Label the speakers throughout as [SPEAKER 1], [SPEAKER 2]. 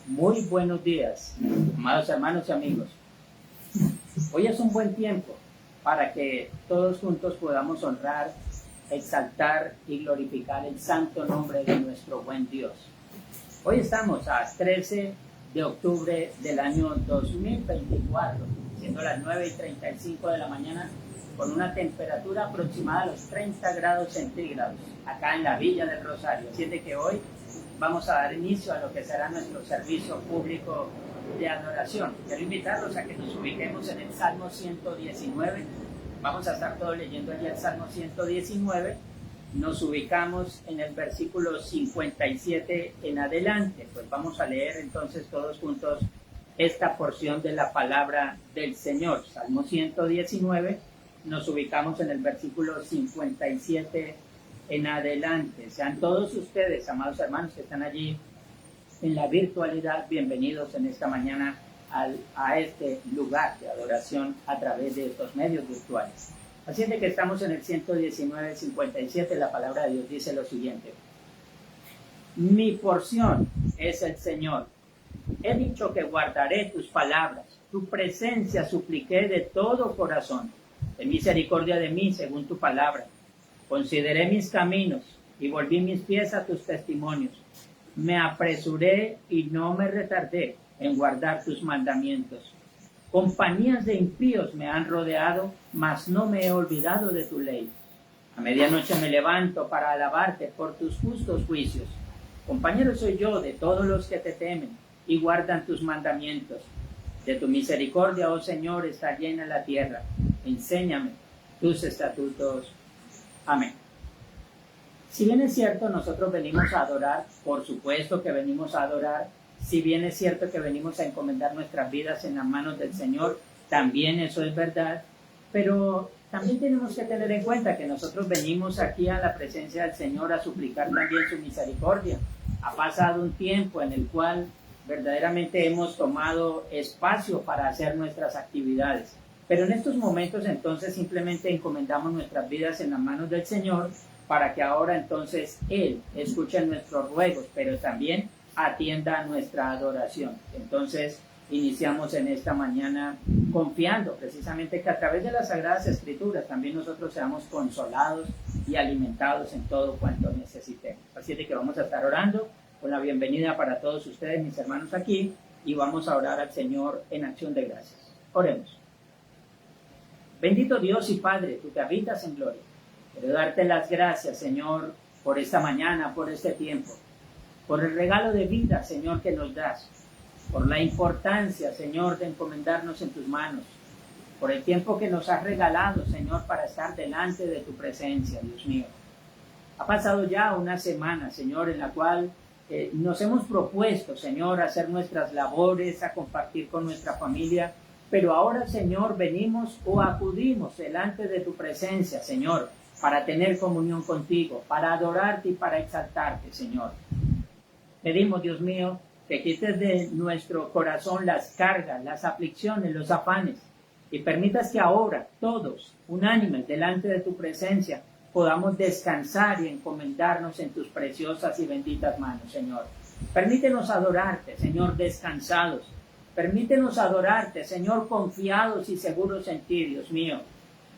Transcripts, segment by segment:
[SPEAKER 1] Muy buenos días, amados hermanos y amigos. Hoy es un buen tiempo para que todos juntos podamos honrar, exaltar y glorificar el santo nombre de nuestro buen Dios. Hoy estamos a 13 de octubre del año 2024, siendo las 9:35 de la mañana, con una temperatura aproximada a los 30 grados centígrados, acá en la Villa del Rosario. Así de que hoy vamos a dar inicio a lo que será nuestro servicio público de adoración. Quiero invitarlos a que nos ubiquemos en el Salmo 119. Vamos a estar todos leyendo allí el Salmo 119. Nos ubicamos en el versículo 57 en adelante. Pues vamos a leer entonces todos juntos esta porción de la palabra del Señor. Salmo 119, nos ubicamos en el versículo 57 en adelante. Sean todos ustedes, amados hermanos que están allí en la virtualidad, bienvenidos en esta mañana a este lugar de adoración a través de estos medios virtuales. Así es de que estamos en el 119, 57, la palabra de Dios dice lo siguiente: mi porción es el Señor. He dicho que guardaré tus palabras, tu presencia supliqué de todo corazón. Ten misericordia de mí según tu palabra. Consideré mis caminos y volví mis pies a tus testimonios. Me apresuré y no me retardé en guardar tus mandamientos. Compañías de impíos me han rodeado, mas no me he olvidado de tu ley. A medianoche me levanto para alabarte por tus justos juicios. Compañero soy yo de todos los que te temen y guardan tus mandamientos. De tu misericordia, oh Señor, está llena la tierra. Enséñame tus estatutos. Amén. Si bien es cierto, nosotros venimos a adorar, por supuesto que venimos a adorar. Si bien es cierto que venimos a encomendar nuestras vidas en las manos del Señor, también eso es verdad. Pero también tenemos que tener en cuenta que nosotros venimos aquí a la presencia del Señor a suplicar también su misericordia. Ha pasado un tiempo en el cual verdaderamente hemos tomado espacio para hacer nuestras actividades. Pero en estos momentos entonces simplemente encomendamos nuestras vidas en las manos del Señor para que ahora entonces Él escuche nuestros ruegos, pero también atienda a nuestra adoración. Entonces iniciamos en esta mañana confiando precisamente que a través de las Sagradas Escrituras también nosotros seamos consolados y alimentados en todo cuanto necesitemos. Así de que vamos a estar orando con la bienvenida para todos ustedes, mis hermanos, aquí, y vamos a orar al Señor en acción de gracias. Oremos. Bendito Dios y Padre, tú que habitas en gloria. Quiero darte las gracias, Señor, por esta mañana, por este tiempo, por el regalo de vida, Señor, que nos das, por la importancia, Señor, de encomendarnos en tus manos, por el tiempo que nos has regalado, Señor, para estar delante de tu presencia, Dios mío. Ha pasado ya una semana, Señor, en la cual nos hemos propuesto, Señor, hacer nuestras labores, a compartir con nuestra familia. Pero ahora, Señor, venimos o acudimos delante de tu presencia, Señor, para tener comunión contigo, para adorarte y para exaltarte, Señor. Pedimos, Dios mío, que quites de nuestro corazón las cargas, las aflicciones, los afanes, y permitas que ahora todos, unánimes, delante de tu presencia, podamos descansar y encomendarnos en tus preciosas y benditas manos, Señor. Permítenos adorarte, Señor, descansados. Permítenos adorarte, Señor, confiados y seguros en ti, Dios mío.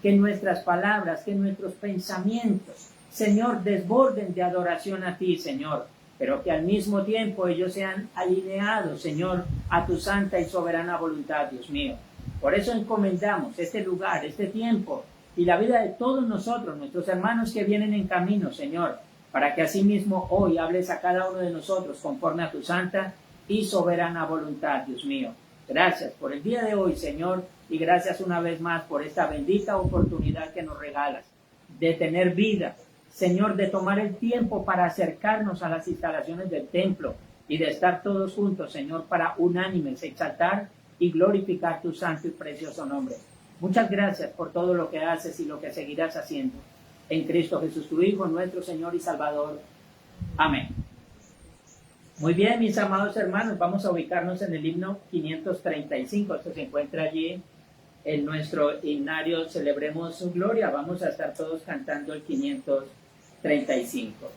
[SPEAKER 1] Que nuestras palabras, que nuestros pensamientos, Señor, desborden de adoración a ti, Señor. Pero que al mismo tiempo ellos sean alineados, Señor, a tu santa y soberana voluntad, Dios mío. Por eso encomendamos este lugar, este tiempo y la vida de todos nosotros, nuestros hermanos que vienen en camino, Señor, para que asimismo hoy hables a cada uno de nosotros conforme a tu santa y soberana voluntad, Dios mío. Gracias por el día de hoy, Señor, y gracias una vez más por esta bendita oportunidad que nos regalas de tener vida, Señor, de tomar el tiempo para acercarnos a las instalaciones del templo y de estar todos juntos, Señor, para unánimes exaltar y glorificar tu santo y precioso nombre. Muchas gracias por todo lo que haces y lo que seguirás haciendo. En Cristo Jesús, tu Hijo, nuestro Señor y Salvador. Amén. Muy bien, mis amados hermanos, vamos a ubicarnos en el himno 535. Esto se encuentra allí en nuestro himnario Celebremos su Gloria. Vamos a estar todos cantando el 535.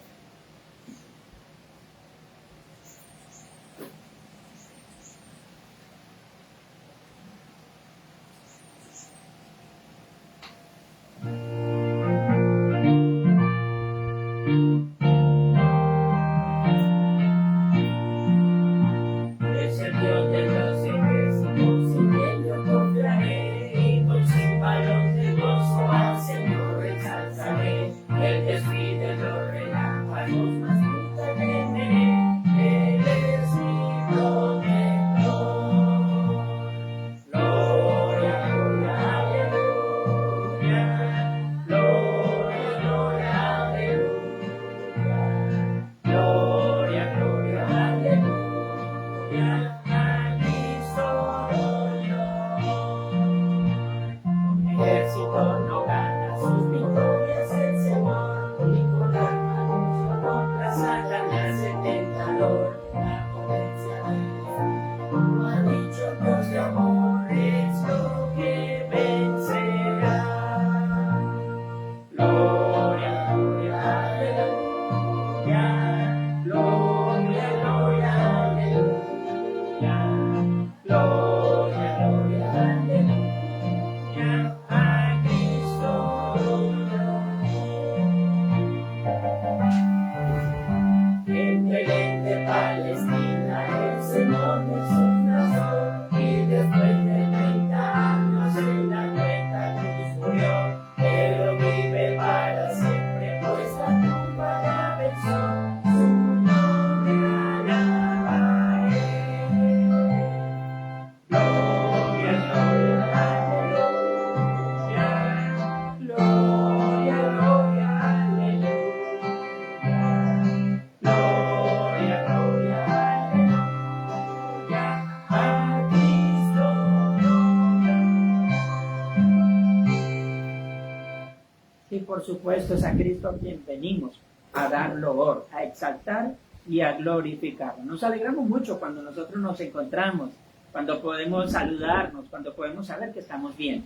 [SPEAKER 1] por supuesto, es a Cristo a quien venimos a dar loor, a exaltar y a glorificarlo. Nos alegramos mucho cuando nosotros nos encontramos, cuando podemos saludarnos, cuando podemos saber que estamos bien.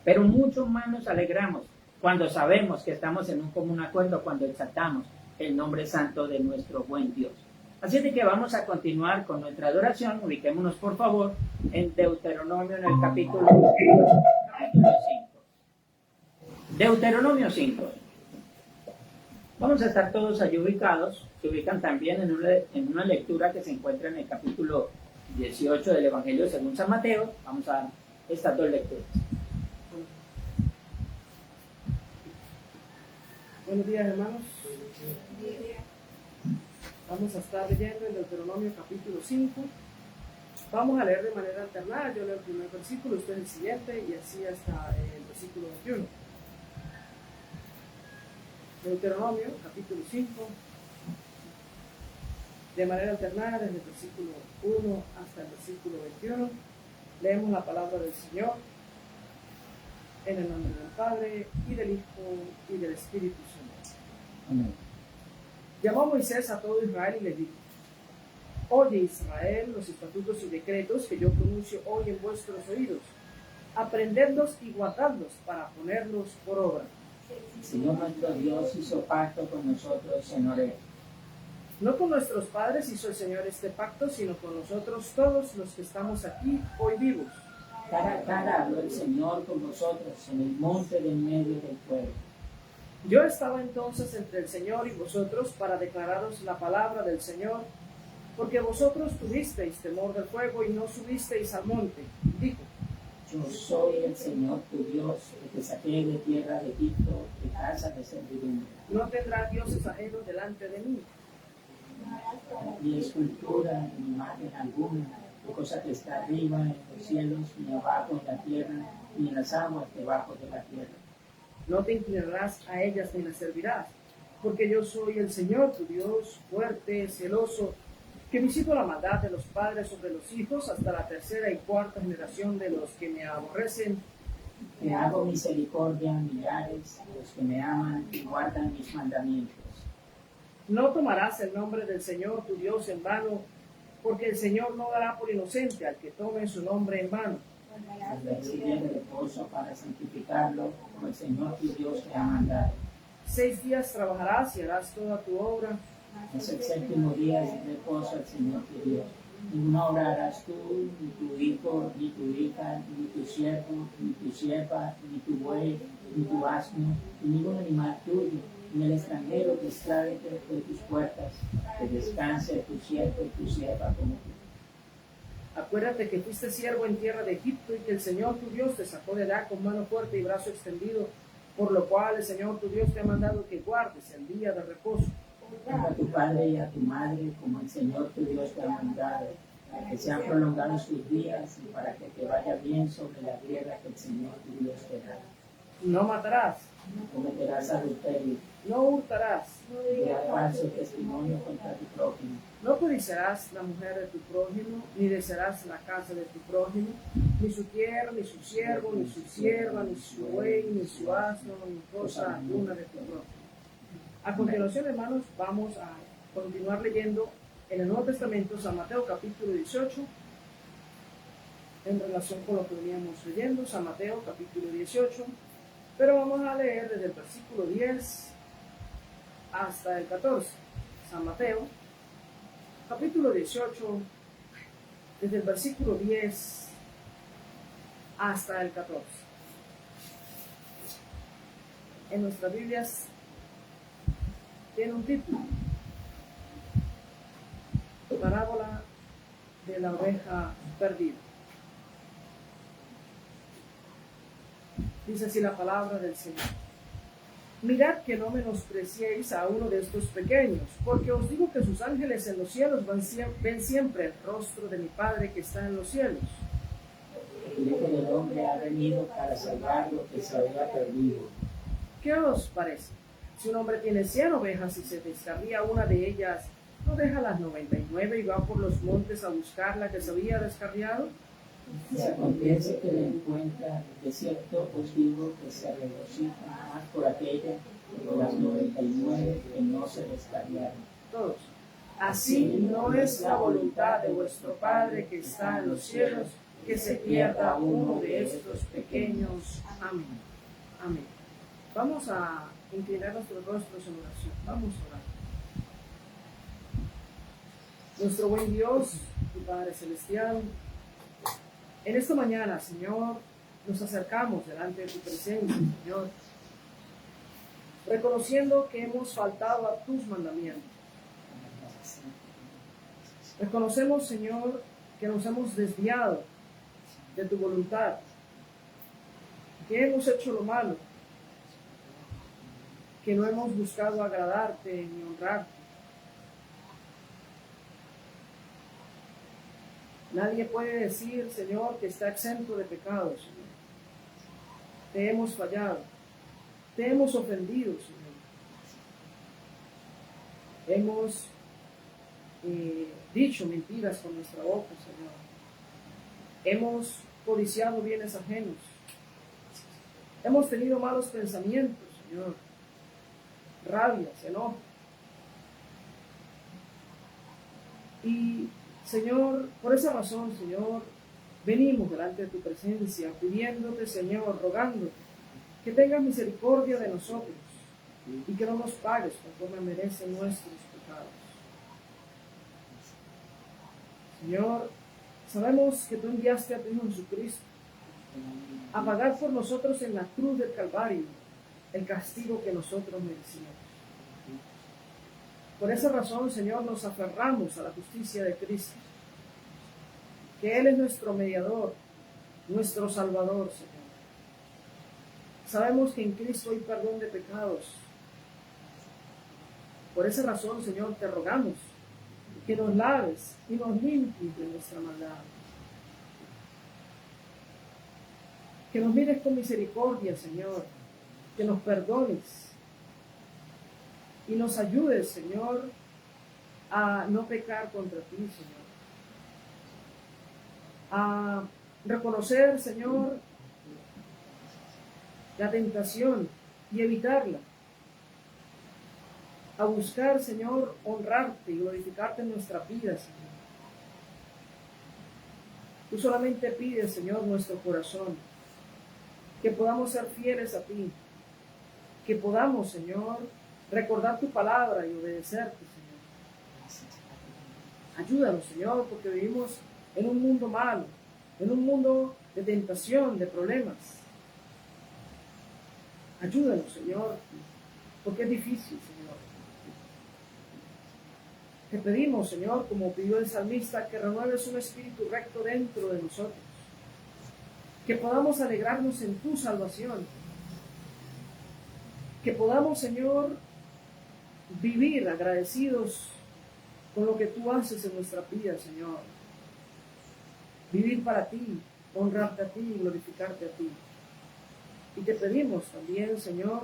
[SPEAKER 1] Pero mucho más nos alegramos cuando sabemos que estamos en un común acuerdo, cuando exaltamos el nombre santo de nuestro buen Dios. Así de que vamos a continuar con nuestra adoración. Ubiquémonos, por favor, en Deuteronomio, en el capítulo 5. Deuteronomio 5. Vamos a estar todos allí ubicados. Se ubican también en una lectura que se encuentra en el capítulo 18 del Evangelio según San Mateo. Vamos a dar estas dos lecturas.
[SPEAKER 2] Buenos días, hermanos. Vamos a estar leyendo el Deuteronomio capítulo 5. Vamos a leer de manera alternada. Yo leo el primer versículo, usted el siguiente y así hasta el versículo 21. Deuteronomio capítulo 5. De manera alternada desde el versículo 1 hasta el versículo 21. Leemos la palabra del Señor. En el nombre del Padre, y del Hijo, y del Espíritu Santo.
[SPEAKER 1] Amén.
[SPEAKER 2] Llamó Moisés a todo Israel y le dijo: Oye Israel, los estatutos y decretos que yo pronuncio hoy en vuestros oídos. Aprendedlos y guardadlos para ponerlos por obra.
[SPEAKER 1] El Señor nuestro Dios hizo pacto con nosotros en Horeb.
[SPEAKER 2] No con nuestros padres hizo el Señor este pacto, sino con nosotros todos los que estamos aquí hoy vivos.
[SPEAKER 1] Cara a cara habló el Señor con vosotros en el monte de en medio del pueblo.
[SPEAKER 2] Yo estaba entonces entre el Señor y vosotros para declararos la palabra del Señor, porque vosotros tuvisteis temor del fuego y no subisteis al monte. Dijo:
[SPEAKER 1] Yo soy el Señor tu Dios, que te saqué de tierra de Egipto, de casa de servidumbre.
[SPEAKER 2] No tendrás dioses ajenos delante de mí.
[SPEAKER 1] Ni escultura, ni imagen alguna, de cosa que está arriba en los cielos, ni abajo en la tierra, ni en las aguas debajo de la tierra.
[SPEAKER 2] No te inclinarás a ellas ni las servirás, porque yo soy el Señor tu Dios, fuerte, celoso, que visito la maldad de los padres sobre los hijos hasta la tercera y cuarta generación de los que me aborrecen.
[SPEAKER 1] Que hago misericordia a millares, a los que me aman y guardan mis mandamientos.
[SPEAKER 2] No tomarás el nombre del Señor tu Dios en vano, porque el Señor no dará por inocente al que tome su nombre en vano.
[SPEAKER 1] Tendrás el día de reposo para santificarlo, como el Señor tu Dios te ha mandado.
[SPEAKER 2] 6 días trabajarás y harás toda tu obra.
[SPEAKER 1] Es el séptimo día de reposo al Señor tu Dios. Ninguna obra harás tú, ni tu hijo, ni tu hija, ni tu siervo, ni tu sierva, ni tu buey, ni tu asno, ni ningún animal tuyo, ni el extranjero que está dentro de tus puertas, que descanse tu siervo y tu sierva como tú.
[SPEAKER 2] Acuérdate que fuiste siervo en tierra de Egipto y que el Señor tu Dios te sacó de allá con mano fuerte y brazo extendido, por lo cual el Señor tu Dios te ha mandado que guardes el día de reposo.
[SPEAKER 1] Honra a tu padre y a tu madre como el Señor tu Dios te ha mandado, para que sean prolongados tus días y para que te vaya bien sobre la tierra que el Señor tu Dios te da.
[SPEAKER 2] No matarás,
[SPEAKER 1] No cometerás adulterio,
[SPEAKER 2] no hurtarás,
[SPEAKER 1] ni dirás falso testimonio contra tu prójimo.
[SPEAKER 2] no codiciarás la mujer de tu prójimo, ni desearás la casa de tu prójimo, ni su tierra, ni su siervo, ni su sierva, ni su buey, ni su asno, ni cosa alguna de tu prójimo. A continuación, hermanos, vamos a continuar leyendo en el Nuevo Testamento San Mateo capítulo 18, en relación con lo que veníamos leyendo, San Mateo capítulo 18, pero vamos a leer desde el versículo 10 hasta el 14. San Mateo capítulo 18, desde el versículo 10 hasta el 14. En nuestras Biblias tiene un título: Parábola de la oveja perdida. Dice así la palabra del Señor: Mirad que no menospreciéis a uno de estos pequeños, porque os digo que sus ángeles en los cielos ven siempre el rostro de mi Padre que está en los cielos.
[SPEAKER 1] El Hijo del Hombre ha venido para salvar lo que se había perdido.
[SPEAKER 2] ¿Qué os parece? Si un hombre tiene 100 ovejas y se descarría una de ellas, ¿no deja las 99 y va por los montes a buscar la que se había descarriado?
[SPEAKER 1] Si acontece que le encuentra, de cierto os digo que se regocija más por aquella que las 99 que no se descarriaron.
[SPEAKER 2] Todos. Así no es la voluntad de vuestro Padre que está en los cielos, que se pierda uno de estos pequeños. Amén. Amén. Vamos a inclinar nuestros rostros en oración. Vamos a orar. Nuestro buen Dios y Padre Celestial, en esta mañana, Señor, nos acercamos delante de tu presencia, Señor, reconociendo que hemos faltado a tus mandamientos. Reconocemos, Señor, que nos hemos desviado de tu voluntad, que hemos hecho lo malo, que no hemos buscado agradarte ni honrarte. Nadie puede decir, Señor, que está exento de pecados, Señor. Te hemos fallado, te hemos ofendido, Señor. Hemos dicho mentiras con nuestra boca, Señor. Hemos codiciado bienes ajenos. Hemos tenido malos pensamientos, Señor. Rabias, enojo. Y, Señor, por esa razón, Señor, venimos delante de tu presencia, pidiéndote, Señor, rogándote, que tengas misericordia de nosotros y que no nos pagues conforme merecen nuestros pecados. Señor, sabemos que tú enviaste a tu Hijo Jesucristo a pagar por nosotros en la cruz del Calvario el castigo que nosotros merecíamos. Por esa razón, Señor, nos aferramos a la justicia de Cristo, que Él es nuestro mediador, nuestro Salvador, Señor. Sabemos que en Cristo hay perdón de pecados. Por esa razón, Señor, te rogamos que nos laves y nos limpies de nuestra maldad. Que nos mires con misericordia, Señor, que nos perdones y nos ayudes, Señor, a no pecar contra ti, Señor. A reconocer, Señor, la tentación y evitarla. A buscar, Señor, honrarte y glorificarte en nuestra vida, Señor. Tú solamente pides, Señor, nuestro corazón, que podamos ser fieles a ti, que podamos, Señor, recordar tu palabra y obedecerte, Señor. Ayúdanos, Señor, porque vivimos en un mundo malo, en un mundo de tentación, de problemas. Ayúdanos, Señor, porque es difícil, Señor. Te pedimos, Señor, como pidió el salmista, que renueves un espíritu recto dentro de nosotros, que podamos alegrarnos en tu salvación, que podamos, Señor, vivir agradecidos con lo que tú haces en nuestra vida, Señor. Vivir para ti, honrarte a ti y glorificarte a ti. Y te pedimos también, Señor,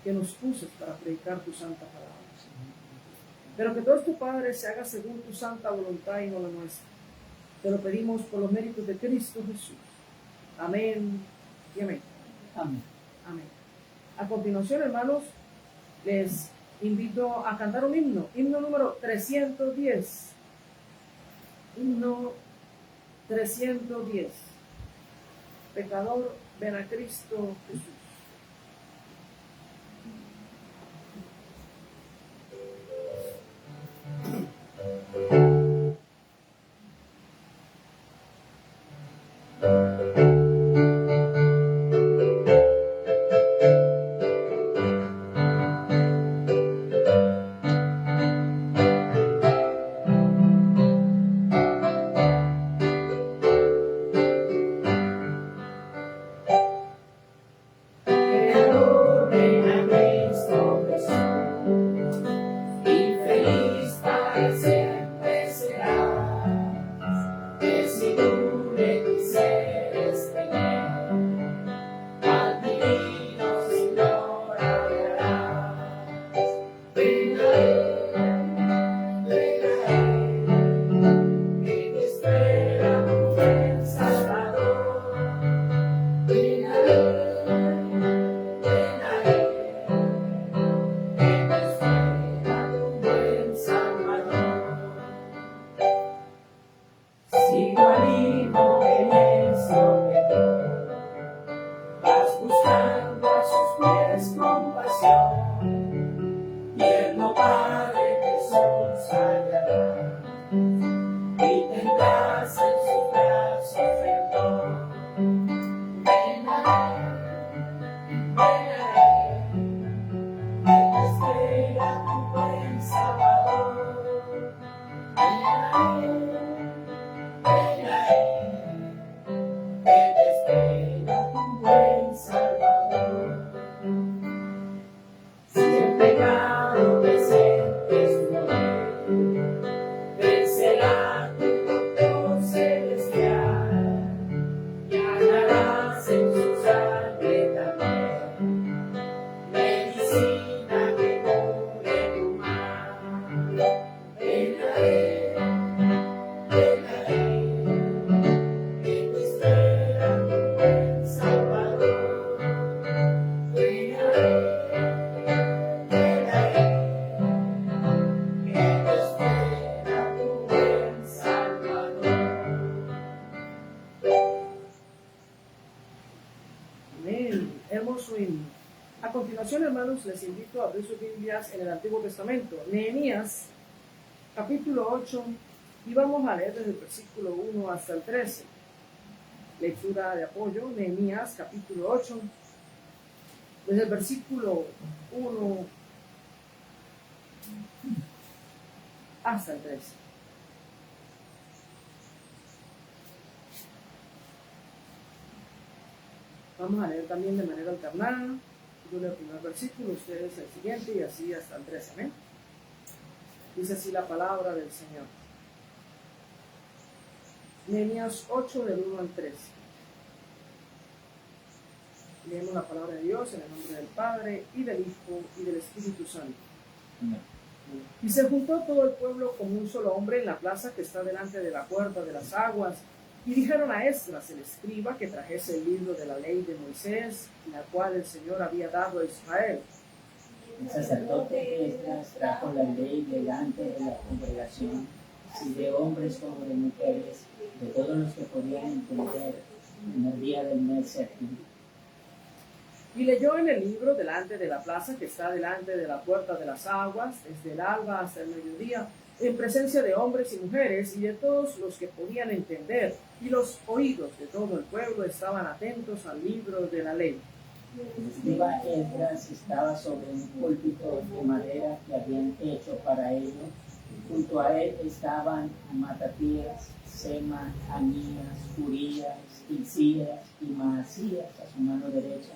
[SPEAKER 2] que nos uses para predicar tu santa palabra. Pero que todo esto, Padre, se haga según tu santa voluntad y no la nuestra. Te lo pedimos por los méritos de Cristo Jesús. Amén y amén.
[SPEAKER 1] Amén.
[SPEAKER 2] Amén. A continuación, hermanos, les invito a cantar un himno. Himno número 310. Himno 310. Pecador, ven a Cristo Jesús. hermoso himno. A continuación, hermanos, les invito a abrir sus Biblias en el Antiguo Testamento, Nehemías, capítulo 8, y vamos a leer desde el versículo 1 hasta el 13. Lectura de apoyo, Nehemías, capítulo 8, desde el versículo 1 hasta el 13. Vamos a leer también de manera alternada. Yo leo el primer versículo, ustedes el siguiente y así hasta el 13. ¿Amén? Dice así la palabra del Señor. Nehemías 8 del 1 al 13. Leemos la palabra de Dios en el nombre del Padre y del Hijo y del Espíritu Santo.
[SPEAKER 1] Amén.
[SPEAKER 2] Y se juntó todo el pueblo como un solo hombre en la plaza que está delante de la puerta de las aguas, y dijeron a Esdras, el escriba, que trajese el libro de la ley de Moisés, la cual el Señor había dado a Israel.
[SPEAKER 1] El sacerdote Esdras trajo la ley delante de la congregación, y de hombres como de mujeres, de todos los que podían entender, en el día del mes séptimo.
[SPEAKER 2] Y leyó en el libro delante de la plaza que está delante de la puerta de las aguas, desde el alba hasta el mediodía, en presencia de hombres y mujeres y de todos los que podían entender, y los oídos de todo el pueblo estaban atentos al libro de la ley.
[SPEAKER 1] El escriba Esdras estaba sobre un púlpito de madera que habían hecho para ello. Junto a él estaban Matatías, Sema, Anías, Urías, Hilcías y Maasías a su mano derecha,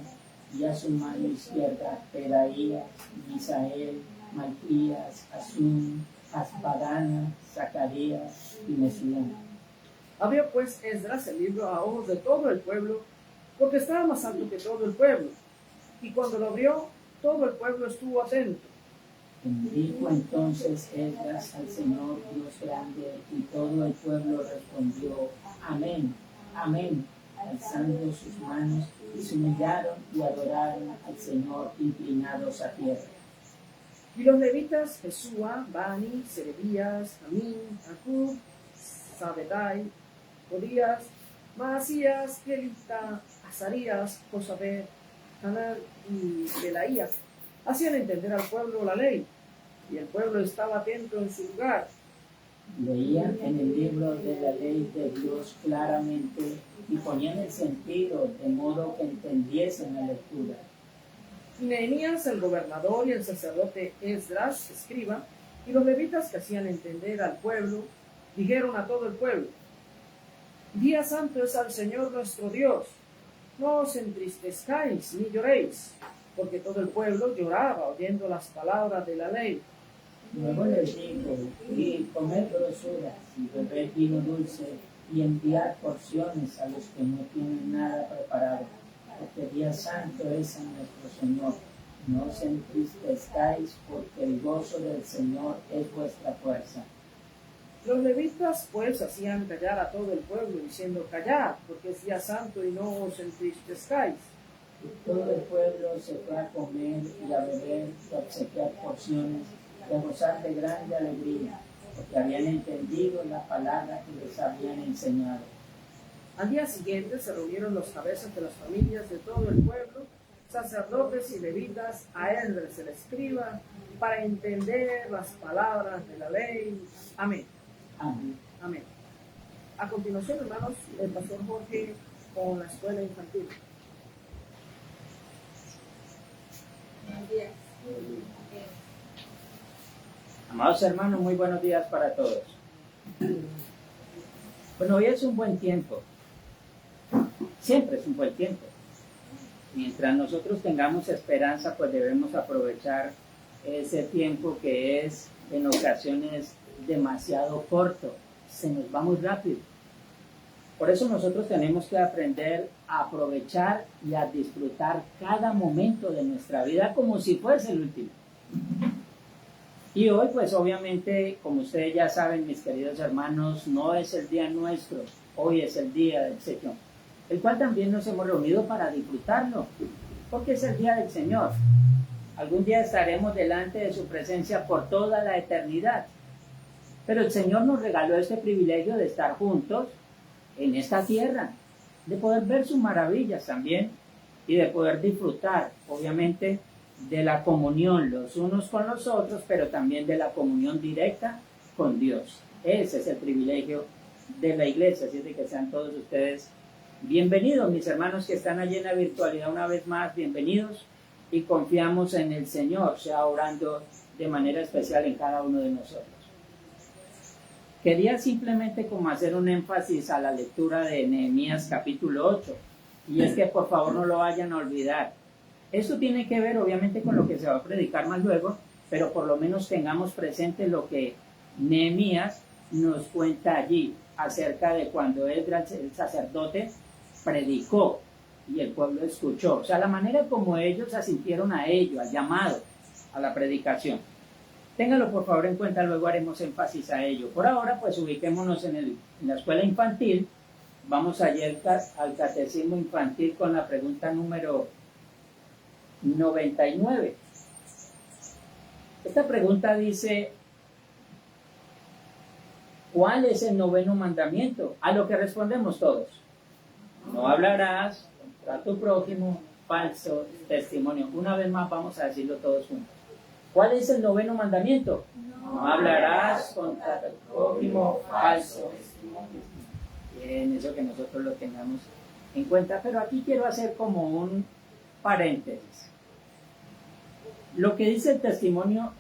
[SPEAKER 1] y a su mano izquierda Pedaías, Misael, Malquías, Asum, Asbadana, Zacarías y Mesulán.
[SPEAKER 2] Abrió pues Esdras el libro a ojos de todo el pueblo, porque estaba más alto que todo el pueblo. Y cuando lo abrió, todo el pueblo estuvo atento.
[SPEAKER 1] Bendijo entonces Esdras al Señor Dios grande, y todo el pueblo respondió: Amén, amén, alzando sus manos, y se humillaron y adoraron al Señor inclinados a tierra.
[SPEAKER 2] Y los levitas, Jesúa, Bani, Serebías, Amín, Acub, Sabedai, Odías, Maasías, Kelita, Azarías, Josabed, Hanar y Belaía, hacían entender al pueblo la ley, y el pueblo estaba atento en su lugar.
[SPEAKER 1] Leían en el libro de la ley de Dios claramente y ponían el sentido de modo que entendiesen la lectura.
[SPEAKER 2] Y Nehemías, el gobernador, y el sacerdote Esdras, escriba, y los levitas que hacían entender al pueblo, dijeron a todo el pueblo: Día santo es al Señor nuestro Dios, no os entristezcáis ni lloréis, porque todo el pueblo lloraba oyendo las palabras de la ley.
[SPEAKER 1] Luego les dijo: y comed grosuras y bebed vino dulce y enviad porciones a los que no tienen nada preparado, porque día santo es a nuestro Señor. No os entristezcáis, porque el gozo del Señor es vuestra fuerza.
[SPEAKER 2] Los levitas pues hacían callar a todo el pueblo, diciendo: Callad, porque es día santo y no os entristezcáis.
[SPEAKER 1] Y todo el pueblo se fue a comer y a beber y a obsequiar porciones y a gozar de grande alegría, porque habían entendido la palabra que les habían enseñado.
[SPEAKER 2] Al día siguiente se reunieron los cabezas de las familias de todo el pueblo, sacerdotes y levitas, a Esdras el escriba, para entender las palabras de la ley. Amén.
[SPEAKER 1] Amén.
[SPEAKER 2] Amén. A continuación, hermanos, el pastor Jorge con la escuela infantil.
[SPEAKER 3] Buenos días.
[SPEAKER 1] Amados hermanos, muy buenos días para todos. Bueno, hoy es un buen tiempo. Siempre es un buen tiempo. Mientras nosotros tengamos esperanza, pues debemos aprovechar ese tiempo que es en ocasiones demasiado corto. Se nos va muy rápido. Por eso nosotros tenemos que aprender a aprovechar y a disfrutar cada momento de nuestra vida como si fuese el último. Y hoy, pues obviamente, como ustedes ya saben, mis queridos hermanos, no es el día nuestro, hoy es el día del Señor, el cual también nos hemos reunido para disfrutarlo, porque es el día del Señor. Algún día estaremos delante de su presencia por toda la eternidad, pero el Señor nos regaló este privilegio de estar juntos en esta tierra, de poder ver sus maravillas también y de poder disfrutar, obviamente, de la comunión los unos con los otros, pero también de la comunión directa con Dios. Ese es el privilegio de la iglesia, así de que sean todos ustedes bienvenidos, mis hermanos que están allí en la virtualidad una vez más, bienvenidos, y confiamos en el Señor, sea orando de manera especial en cada uno de nosotros. Quería simplemente como hacer un énfasis a la lectura de Nehemías capítulo 8, y es que por favor no lo vayan a olvidar. Esto tiene que ver obviamente con lo que se va a predicar más luego, pero por lo menos tengamos presente lo que Nehemías nos cuenta allí acerca de cuando Esdras, el sacerdote, predicó y el pueblo escuchó. O sea, la manera como ellos asintieron a ello, al llamado, a la predicación. Ténganlo por favor en cuenta, luego haremos énfasis a ello. Por ahora, pues ubiquémonos en la escuela infantil. Vamos ayer al catecismo infantil con la pregunta número 99. Esta pregunta dice: ¿cuál es el noveno mandamiento? A lo que respondemos todos: no hablarás contra tu prójimo falso testimonio. Una vez más vamos a decirlo todos juntos. ¿Cuál es el noveno mandamiento? No hablarás contra tu prójimo falso testimonio. Bien, eso que nosotros lo tengamos en cuenta, pero aquí quiero hacer como un paréntesis. Lo que dice el testimonio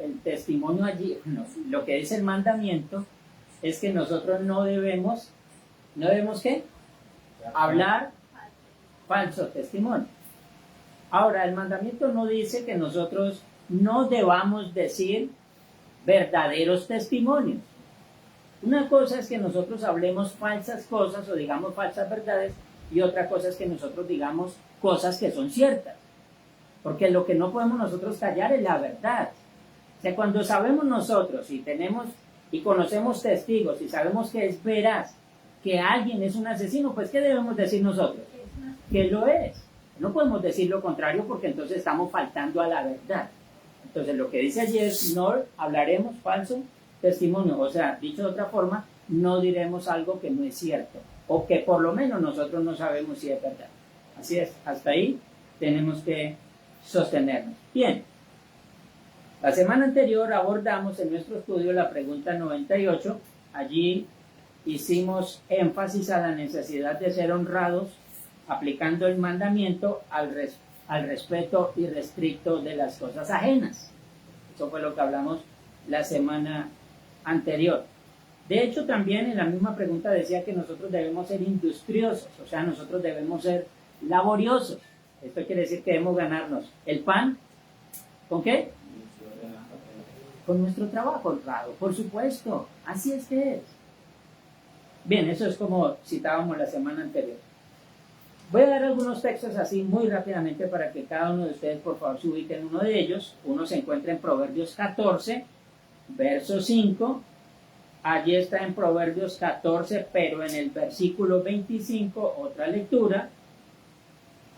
[SPEAKER 1] allí, no, lo que dice el mandamiento es que nosotros no debemos ¿qué? Hablar falso testimonio. Ahora, el mandamiento no dice que nosotros no debamos decir verdaderos testimonios. Una cosa es que nosotros hablemos falsas cosas o digamos falsas verdades, y otra cosa es que nosotros digamos cosas que son ciertas. Porque lo que no podemos nosotros callar es la verdad. O sea, cuando sabemos nosotros y tenemos y conocemos testigos y sabemos que es veraz que alguien es un asesino, pues ¿qué debemos decir nosotros? Que lo es. No podemos decir lo contrario porque entonces estamos faltando a la verdad. Entonces lo que dice allí es: no hablaremos falso testimonio. O sea, dicho de otra forma, no diremos algo que no es cierto o que por lo menos nosotros no sabemos si es verdad. Así es, hasta ahí tenemos que sostenernos. Bien, la semana anterior abordamos en nuestro estudio la pregunta 98. Allí hicimos énfasis a la necesidad de ser honrados aplicando el mandamiento al respeto irrestricto de las cosas ajenas. Eso fue lo que hablamos la semana anterior. De hecho, también en la misma pregunta decía que nosotros debemos ser industriosos, o sea, nosotros debemos ser laboriosos. Esto quiere decir que debemos ganarnos el pan, ¿con qué? Con nuestro trabajo honrado, por supuesto. Así es que es. Bien, eso es como citábamos la semana anterior. Voy a dar algunos textos así muy rápidamente para que cada uno de ustedes por favor se ubique en uno de ellos. Uno se encuentra en Proverbios 14, verso 5. Allí está en Proverbios 14, pero en el versículo 25, otra lectura.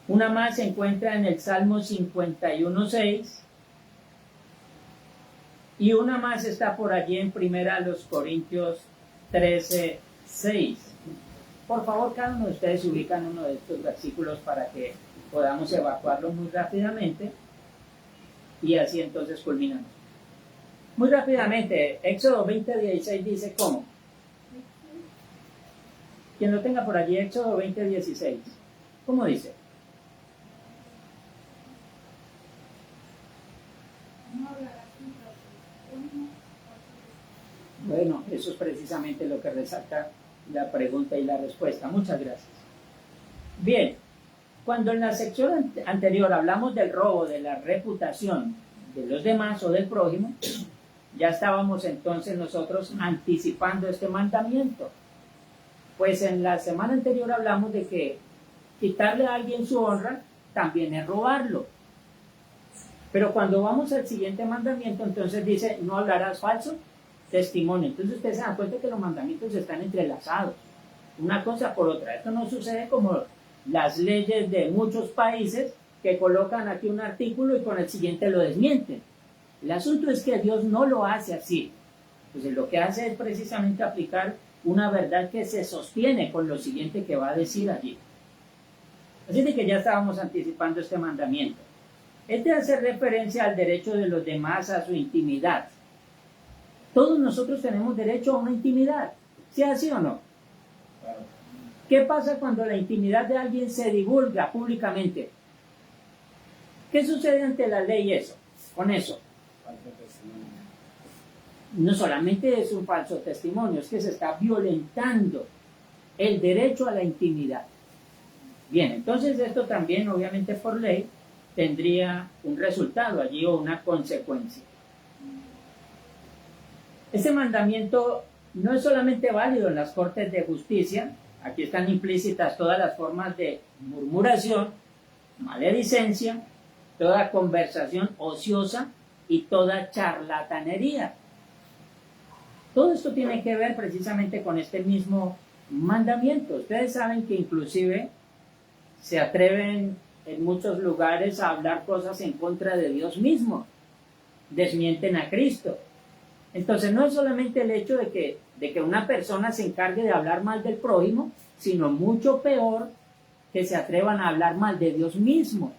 [SPEAKER 1] Una más se encuentra en el Salmo 51, 6. Y una más está por allí en Primera los Corintios 13, 6. Por favor, cada uno de ustedes se ubica en uno de estos versículos para que podamos evacuarlo muy rápidamente y así entonces culminamos. Muy rápidamente, Éxodo 20, 16 dice ¿cómo? Quien lo tenga por allí, Éxodo 20, 16. ¿Cómo dice? Bueno, eso es precisamente lo que resalta la pregunta y la respuesta. Muchas gracias. Bien, cuando en la sección anterior hablamos del robo de la reputación de los demás o del prójimo, ya estábamos entonces nosotros anticipando este mandamiento. Pues en la semana anterior hablamos de que quitarle a alguien su honra también es robarlo. Pero cuando vamos al siguiente mandamiento, entonces dice, no hablarás falso testimonio. Entonces ustedes se dan cuenta que los mandamientos están entrelazados, una cosa por otra. Esto no sucede como las leyes de muchos países que colocan aquí un artículo y con el siguiente lo desmienten. El asunto es que Dios no lo hace así. Entonces lo que hace es precisamente aplicar una verdad que se sostiene con lo siguiente que va a decir allí. Así de que ya estábamos anticipando este mandamiento. Este hace referencia al derecho de los demás a su intimidad. Todos nosotros tenemos derecho a una intimidad, ¿sea así o no? ¿Qué pasa cuando la intimidad de alguien se divulga públicamente? ¿Qué sucede ante la ley con eso? No solamente es un falso testimonio, es que se está violentando el derecho a la intimidad. Bien, entonces esto también, obviamente por ley, tendría un resultado allí o una consecuencia. Este mandamiento no es solamente válido en las cortes de justicia, aquí están implícitas todas las formas de murmuración, maledicencia, toda conversación ociosa y toda charlatanería. Todo esto tiene que ver precisamente con este mismo mandamiento. Ustedes saben que inclusive se atreven en muchos lugares a hablar cosas en contra de Dios mismo, desmienten a Cristo. Entonces no es solamente el hecho de que una persona se encargue de hablar mal del prójimo, sino mucho peor que se atrevan a hablar mal de Dios mismo.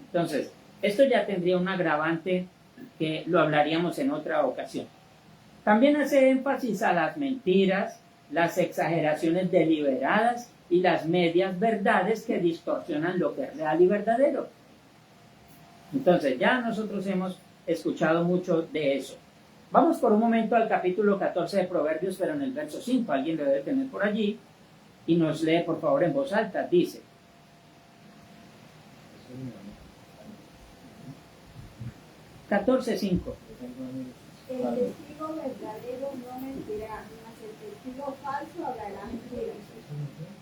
[SPEAKER 1] Entonces, esto ya tendría un agravante que lo hablaríamos en otra ocasión. También hace énfasis a las mentiras, las exageraciones deliberadas y las medias verdades que distorsionan lo que es real y verdadero. Entonces, ya nosotros hemos escuchado mucho de eso. Vamos por un momento al capítulo 14 de Proverbios, pero en el verso 5, alguien lo debe tener por allí, y nos lee por favor en voz alta. Dice: 14:5.
[SPEAKER 3] El testigo verdadero no mentirá, mas el testigo falso hablará mentiras.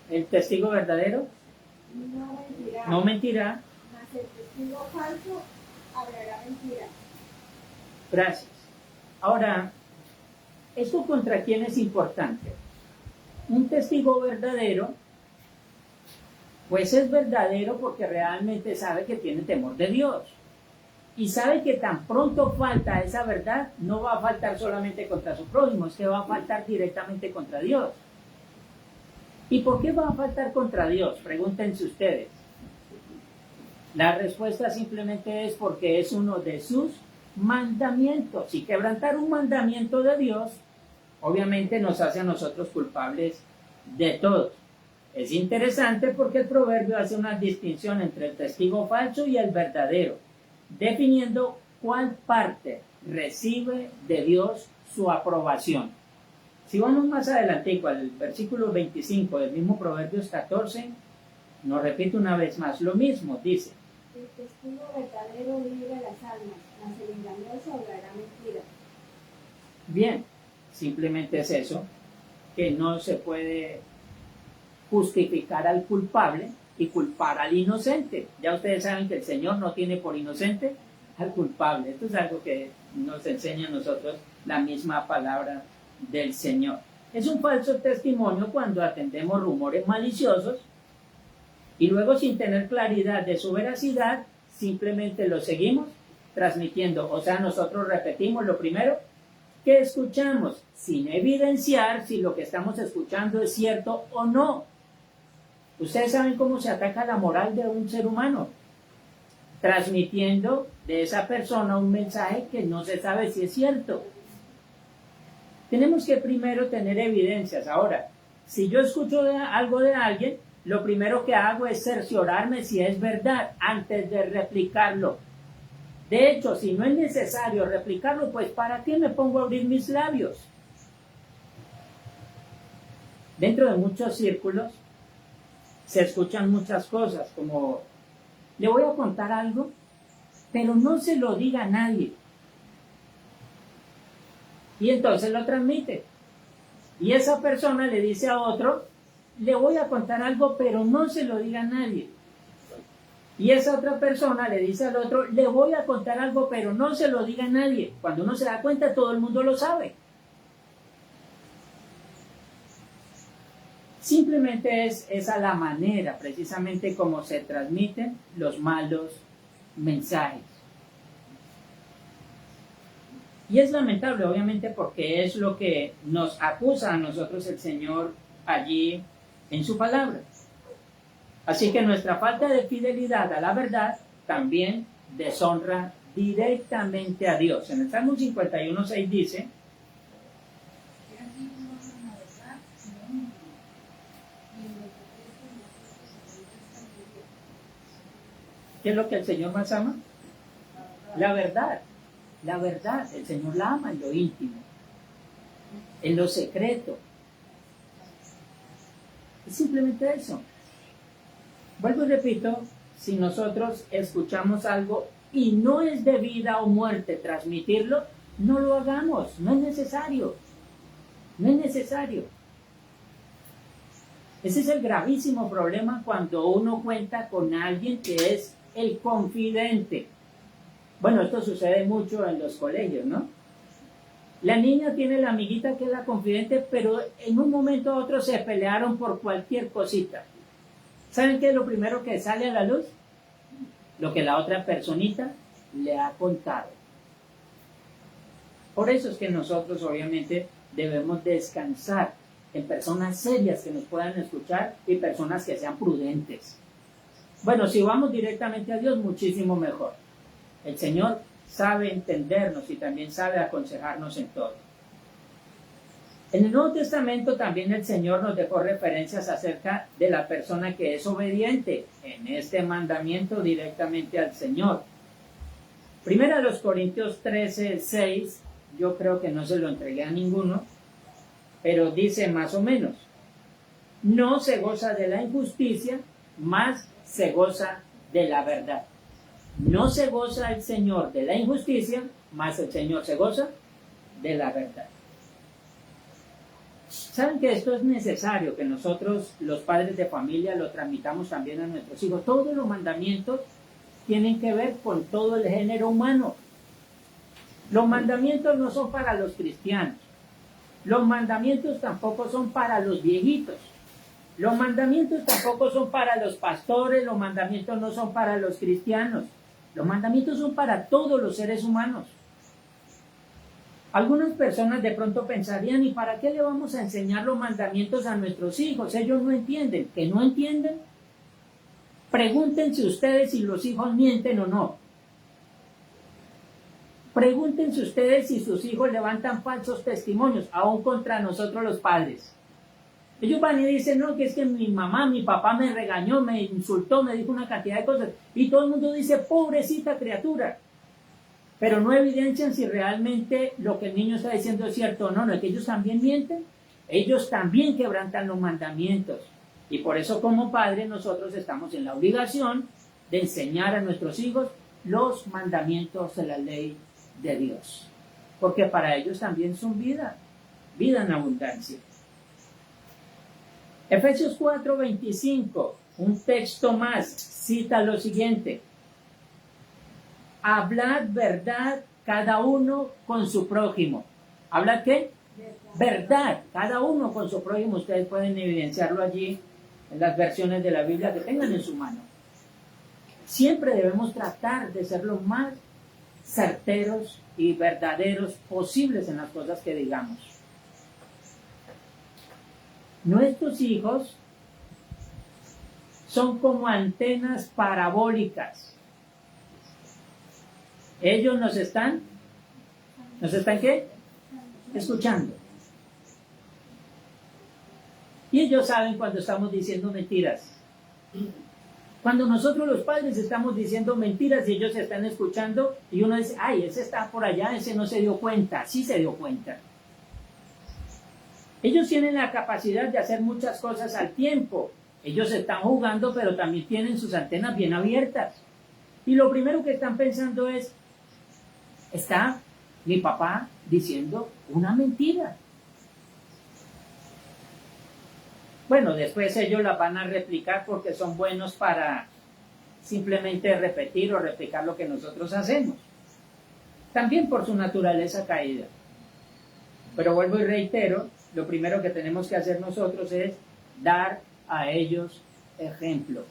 [SPEAKER 1] El testigo verdadero no mentirá,
[SPEAKER 3] mas el testigo falso hablará mentiras.
[SPEAKER 1] Gracias. Ahora, ¿esto contra quién es importante? Un testigo verdadero, pues es verdadero porque realmente sabe que tiene temor de Dios. Y sabe que tan pronto falta esa verdad, no va a faltar solamente contra su prójimo, es que va a faltar directamente contra Dios. ¿Y por qué va a faltar contra Dios? Pregúntense ustedes. La respuesta simplemente es porque es uno de sus mandamientos. Y quebrantar un mandamiento de Dios, obviamente nos hace a nosotros culpables de todo. Es interesante porque el proverbio hace una distinción entre el testigo falso y el verdadero, definiendo cuál parte recibe de Dios su aprobación. Si vamos más adelante al versículo 25 del mismo Proverbios 14, nos repite una vez más lo mismo, dice:
[SPEAKER 3] El testigo verdadero libra las almas, mas el engañoso hablará mentiras.
[SPEAKER 1] Bien, simplemente es eso, que no se puede justificar al culpable y culpar al inocente. Ya ustedes saben que el Señor no tiene por inocente al culpable. Esto es algo que nos enseña a nosotros la misma palabra del Señor. Es un falso testimonio cuando atendemos rumores maliciosos y luego, sin tener claridad de su veracidad, simplemente lo seguimos transmitiendo. O sea, nosotros repetimos lo primero que escuchamos, sin evidenciar si lo que estamos escuchando es cierto o no. Ustedes saben cómo se ataca la moral de un ser humano, transmitiendo de esa persona un mensaje que no se sabe si es cierto. Tenemos que primero tener evidencias. Ahora, si yo escucho algo de alguien, lo primero que hago es cerciorarme si es verdad antes de replicarlo. De hecho, si no es necesario replicarlo, pues ¿para qué me pongo a abrir mis labios? Dentro de muchos círculos se escuchan muchas cosas, como: le voy a contar algo, pero no se lo diga a nadie. Y entonces lo transmite. Y esa persona le dice a otro: le voy a contar algo, pero no se lo diga a nadie. Y esa otra persona le dice al otro: le voy a contar algo, pero no se lo diga a nadie. Cuando uno se da cuenta, todo el mundo lo sabe. Simplemente es esa la manera, precisamente, como se transmiten los malos mensajes. Y es lamentable, obviamente, porque es lo que nos acusa a nosotros el Señor allí en su palabra. Así que nuestra falta de fidelidad a la verdad también deshonra directamente a Dios. En el Salmo 51:6 dice: ¿qué es lo que el Señor más ama? La verdad. La verdad. El Señor la ama en lo íntimo, en lo secreto. Es simplemente eso. Vuelvo y repito, si nosotros escuchamos algo y no es de vida o muerte transmitirlo, no lo hagamos. No es necesario. No es necesario. Ese es el gravísimo problema cuando uno cuenta con alguien que es el confidente. Bueno, esto sucede mucho en los colegios, ¿no? La niña tiene la amiguita que es la confidente, pero en un momento u otro se pelearon por cualquier cosita. ¿Saben qué es lo primero que sale a la luz? Lo que la otra personita le ha contado. Por eso es que nosotros obviamente debemos descansar en personas serias que nos puedan escuchar y personas que sean prudentes. Bueno, si vamos directamente a Dios, muchísimo mejor. El Señor sabe entendernos y también sabe aconsejarnos en todo. En el Nuevo Testamento también el Señor nos dejó referencias acerca de la persona que es obediente en este mandamiento directamente al Señor. Primera de los Corintios 13:6, yo creo que no se lo entregué a ninguno, pero dice más o menos: no se goza de la injusticia, más se goza de la verdad. No se goza el Señor de la injusticia, más el Señor se goza de la verdad. ¿Saben que esto es necesario que nosotros, los padres de familia, lo transmitamos también a nuestros hijos? Todos los mandamientos tienen que ver con todo el género humano. Los mandamientos no son para los cristianos. Los mandamientos tampoco son para los viejitos. Los mandamientos tampoco son para los pastores. Los mandamientos no son para los cristianos. Los mandamientos son para todos los seres humanos. Algunas personas de pronto pensarían: ¿y para qué le vamos a enseñar los mandamientos a nuestros hijos? Ellos no entienden. ¿Que no entienden? Pregúntense ustedes si los hijos mienten o no. Pregúntense ustedes si sus hijos levantan falsos testimonios, aún contra nosotros los padres. Ellos van y dicen: no, que es que mi mamá, mi papá me regañó, me insultó, me dijo una cantidad de cosas. Y todo el mundo dice: pobrecita criatura. Pero no evidencian si realmente lo que el niño está diciendo es cierto o no. No es que ellos también mienten. Ellos también quebrantan los mandamientos. Y por eso, como padres, nosotros estamos en la obligación de enseñar a nuestros hijos los mandamientos de la ley de Dios. Porque para ellos también son vida. Vida en abundancia. Efesios 4:25, un texto más, cita lo siguiente: hablad verdad cada uno con su prójimo. ¿Hablad qué? Verdad, cada uno con su prójimo. Ustedes pueden evidenciarlo allí en las versiones de la Biblia que tengan en su mano. Siempre debemos tratar de ser los más certeros y verdaderos posibles en las cosas que digamos. Nuestros hijos son como antenas parabólicas. Ellos ¿nos están qué? Escuchando. Y ellos saben cuando estamos diciendo mentiras. Cuando nosotros los padres estamos diciendo mentiras y ellos están escuchando, y uno dice: ay, ese está por allá, ese no se dio cuenta. Sí se dio cuenta. Ellos tienen la capacidad de hacer muchas cosas al tiempo. Ellos están jugando, pero también tienen sus antenas bien abiertas. Y lo primero que están pensando es: ¿está mi papá diciendo una mentira? Bueno, después ellos la van a replicar porque son buenos para simplemente repetir o replicar lo que nosotros hacemos. También por su naturaleza caída. Pero vuelvo y reitero, lo primero que tenemos que hacer nosotros es dar a ellos ejemplo.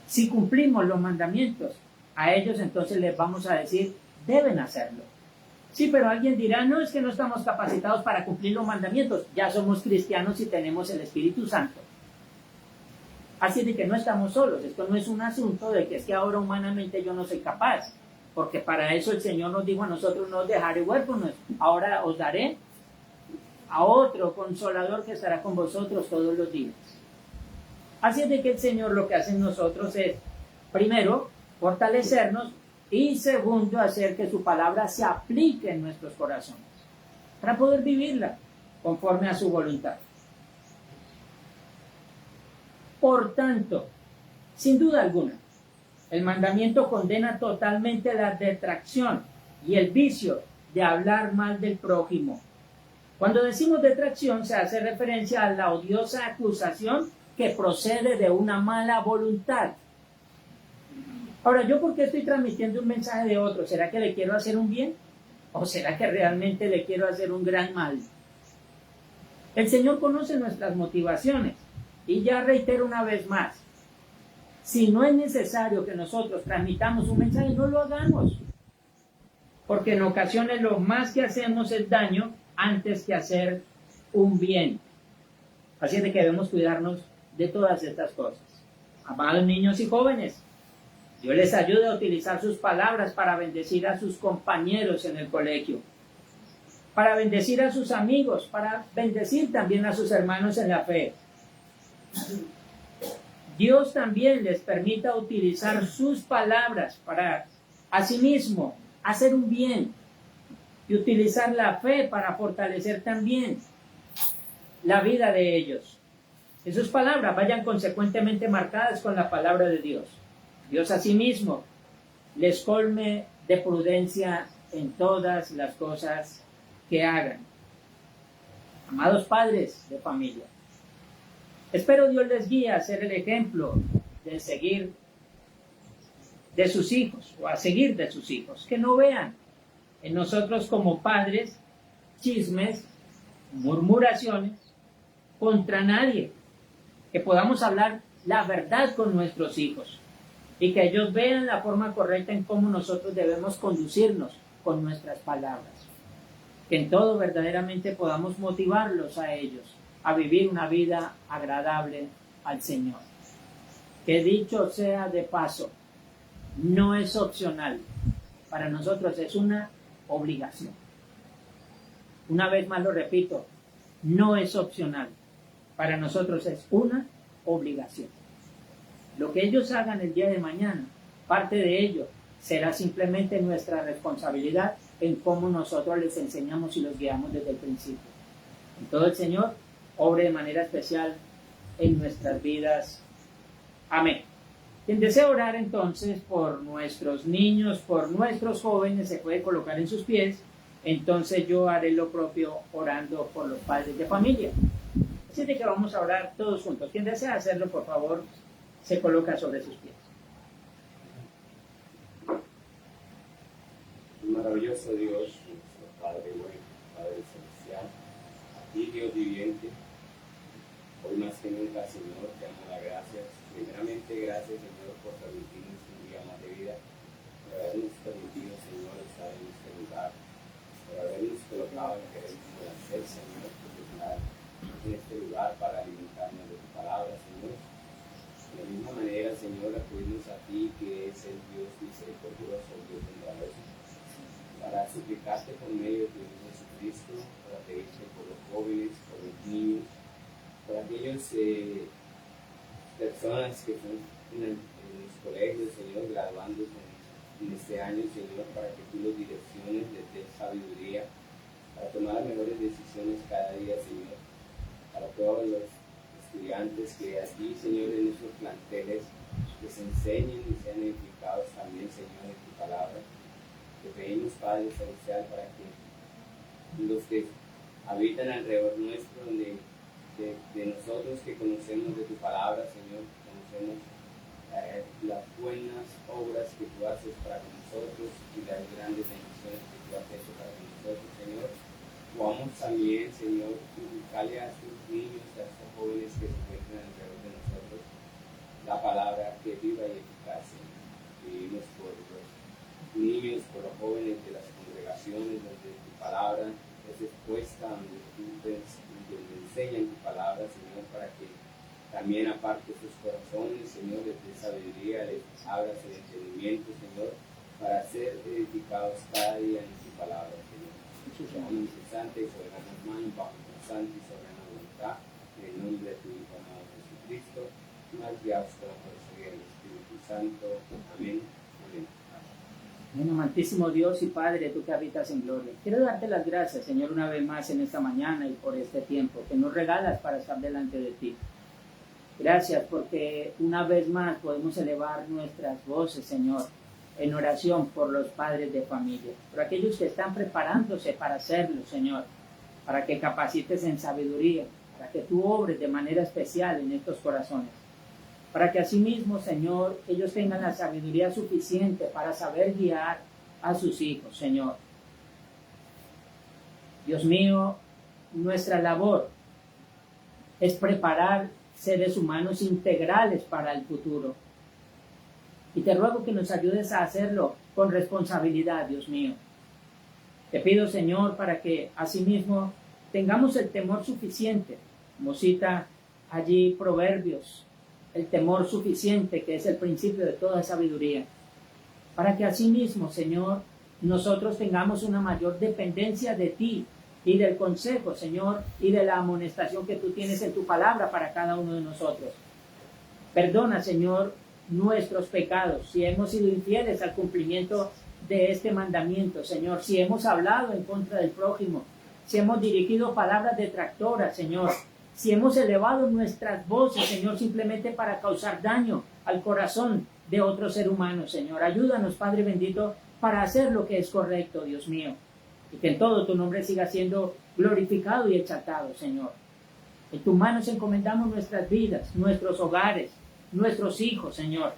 [SPEAKER 1] Si cumplimos los mandamientos, a ellos entonces les vamos a decir: deben hacerlo. Sí, pero alguien dirá: no, es que no estamos capacitados para cumplir los mandamientos. Ya somos cristianos y tenemos el Espíritu Santo. Así de que no estamos solos. Esto no es un asunto de que es que ahora humanamente yo no soy capaz, porque para eso el Señor nos dijo a nosotros: no os dejaré huérfanos, ahora os daré a otro consolador que estará con vosotros todos los días. Así es de que el Señor lo que hace en nosotros es, primero, fortalecernos, y segundo, hacer que su palabra se aplique en nuestros corazones para poder vivirla conforme a su voluntad. Por tanto, sin duda alguna, el mandamiento condena totalmente la detracción y el vicio de hablar mal del prójimo. Cuando decimos detracción, se hace referencia a la odiosa acusación que procede de una mala voluntad. Ahora, ¿yo por qué estoy transmitiendo un mensaje de otro? ¿Será que le quiero hacer un bien? ¿O será que realmente le quiero hacer un gran mal? El Señor conoce nuestras motivaciones. Y ya reitero una vez más, si no es necesario que nosotros transmitamos un mensaje, no lo hagamos. Porque en ocasiones lo más que hacemos es daño antes que hacer un bien. Así es de que debemos cuidarnos de todas estas cosas. Amados niños y jóvenes, Dios les ayude a utilizar sus palabras para bendecir a sus compañeros en el colegio, para bendecir a sus amigos, para bendecir también a sus hermanos en la fe. Dios también les permita utilizar sus palabras para asimismo hacer un bien, y utilizar la fe para fortalecer también la vida de ellos. Que sus palabras vayan consecuentemente marcadas con la palabra de Dios. Dios asimismo les colme de prudencia en todas las cosas que hagan. Amados padres de familia, espero Dios les guíe a ser el ejemplo de seguir de sus hijos, o a seguir de sus hijos, que no vean en nosotros como padres chismes, murmuraciones contra nadie, que podamos hablar la verdad con nuestros hijos, y que ellos vean la forma correcta en cómo nosotros debemos conducirnos con nuestras palabras. Que en todo verdaderamente podamos motivarlos a ellos a vivir una vida agradable al Señor. Que dicho sea de paso, no es opcional. Para nosotros es una obligación. Una vez más lo repito, no es opcional. Para nosotros es una obligación. Lo que ellos hagan el día de mañana, parte de ello será simplemente nuestra responsabilidad en cómo nosotros les enseñamos y los guiamos desde el principio. En todo el Señor obre de manera especial en nuestras vidas. Amén. Quien desea orar entonces por nuestros niños, por nuestros jóvenes, se puede colocar en sus pies. Entonces yo haré lo propio orando por los padres de familia. Así de que vamos a orar todos juntos. Quien desea hacerlo, por favor, se coloca sobre sus pies.
[SPEAKER 4] Maravilloso Dios, nuestro Padre bueno, Padre celestial, a ti Dios viviente, hoy más que nunca, Señor, te damos las gracias. Primeramente, gracias, Señor, por permitirnos un día más de vida, por habernos permitido, Señor, estar en este lugar, por habernos colocado en queremos hacer, Señor, en este lugar para alimentarnos de tu palabra, Señor. De la misma manera, Señor, acudimos a ti, que es el Dios misericordioso, el Dios bondadoso, para suplicarte por medio de tu Hijo Jesucristo, para pedirte por los jóvenes, por los niños, por aquellas personas que están en los colegios, Señor, graduándose en este año, Señor, para que tú los direcciones, les des sabiduría, para tomar las mejores decisiones cada día, Señor, para todos los estudiantes que aquí, Señor, en nuestros planteles, que se enseñen y sean edificados también, Señor, en tu palabra. Te pedimos, Padre celestial, para que los que habitan alrededor nuestro, de nosotros que conocemos de tu palabra, Señor, conocemos las buenas obras que tú haces para nosotros y las grandes bendiciones que tú has hecho para nosotros, Señor. Podamos también, Señor, inculcarle a estos niños, a estos jóvenes que se encuentran alrededor de nosotros, la palabra que viva y eficaz, Señor. Pedimos por los niños, por los jóvenes de las congregaciones donde tu palabra es expuesta, donde tú te enseñan tu palabra, Señor, para que También aparte sus corazones, Señor, les dé sabiduría, les abras el entendimiento, Señor, para ser edificados cada día en tu palabra, Señor. Seamos en tu santa y soberana mano, bajo tu santa y soberana voluntad, en el nombre de tu Hijo amado Jesucristo, más guiados con la fuerza del Espíritu Santo. Amén. Amén.
[SPEAKER 1] Amén, amantísimo Dios y Padre, tú que habitas en gloria. Quiero darte las gracias, Señor, una vez más en esta mañana y por este tiempo que nos regalas para estar delante de ti. Gracias porque una vez más podemos elevar nuestras voces, Señor, en oración por los padres de familia, por aquellos que están preparándose para hacerlo, Señor, para que capacites en sabiduría, para que tú obres de manera especial en estos corazones, para que asimismo, Señor, ellos tengan la sabiduría suficiente para saber guiar a sus hijos, Señor. Dios mío, nuestra labor es preparar seres humanos integrales para el futuro. Y te ruego que nos ayudes a hacerlo con responsabilidad, Dios mío. Te pido, Señor, para que asimismo tengamos el temor suficiente, como cita allí Proverbios, el temor suficiente que es el principio de toda sabiduría, para que asimismo, Señor, nosotros tengamos una mayor dependencia de ti y del consejo, Señor, y de la amonestación que tú tienes en tu palabra para cada uno de nosotros. Perdona, Señor, nuestros pecados, si hemos sido infieles al cumplimiento de este mandamiento, Señor, si hemos hablado en contra del prójimo, si hemos dirigido palabras detractoras, Señor, si hemos elevado nuestras voces, Señor, simplemente para causar daño al corazón de otro ser humano, Señor. Ayúdanos, Padre bendito, para hacer lo que es correcto, Dios mío, y que en todo tu nombre siga siendo glorificado y exaltado, Señor. En tus manos encomendamos nuestras vidas, nuestros hogares, nuestros hijos, Señor.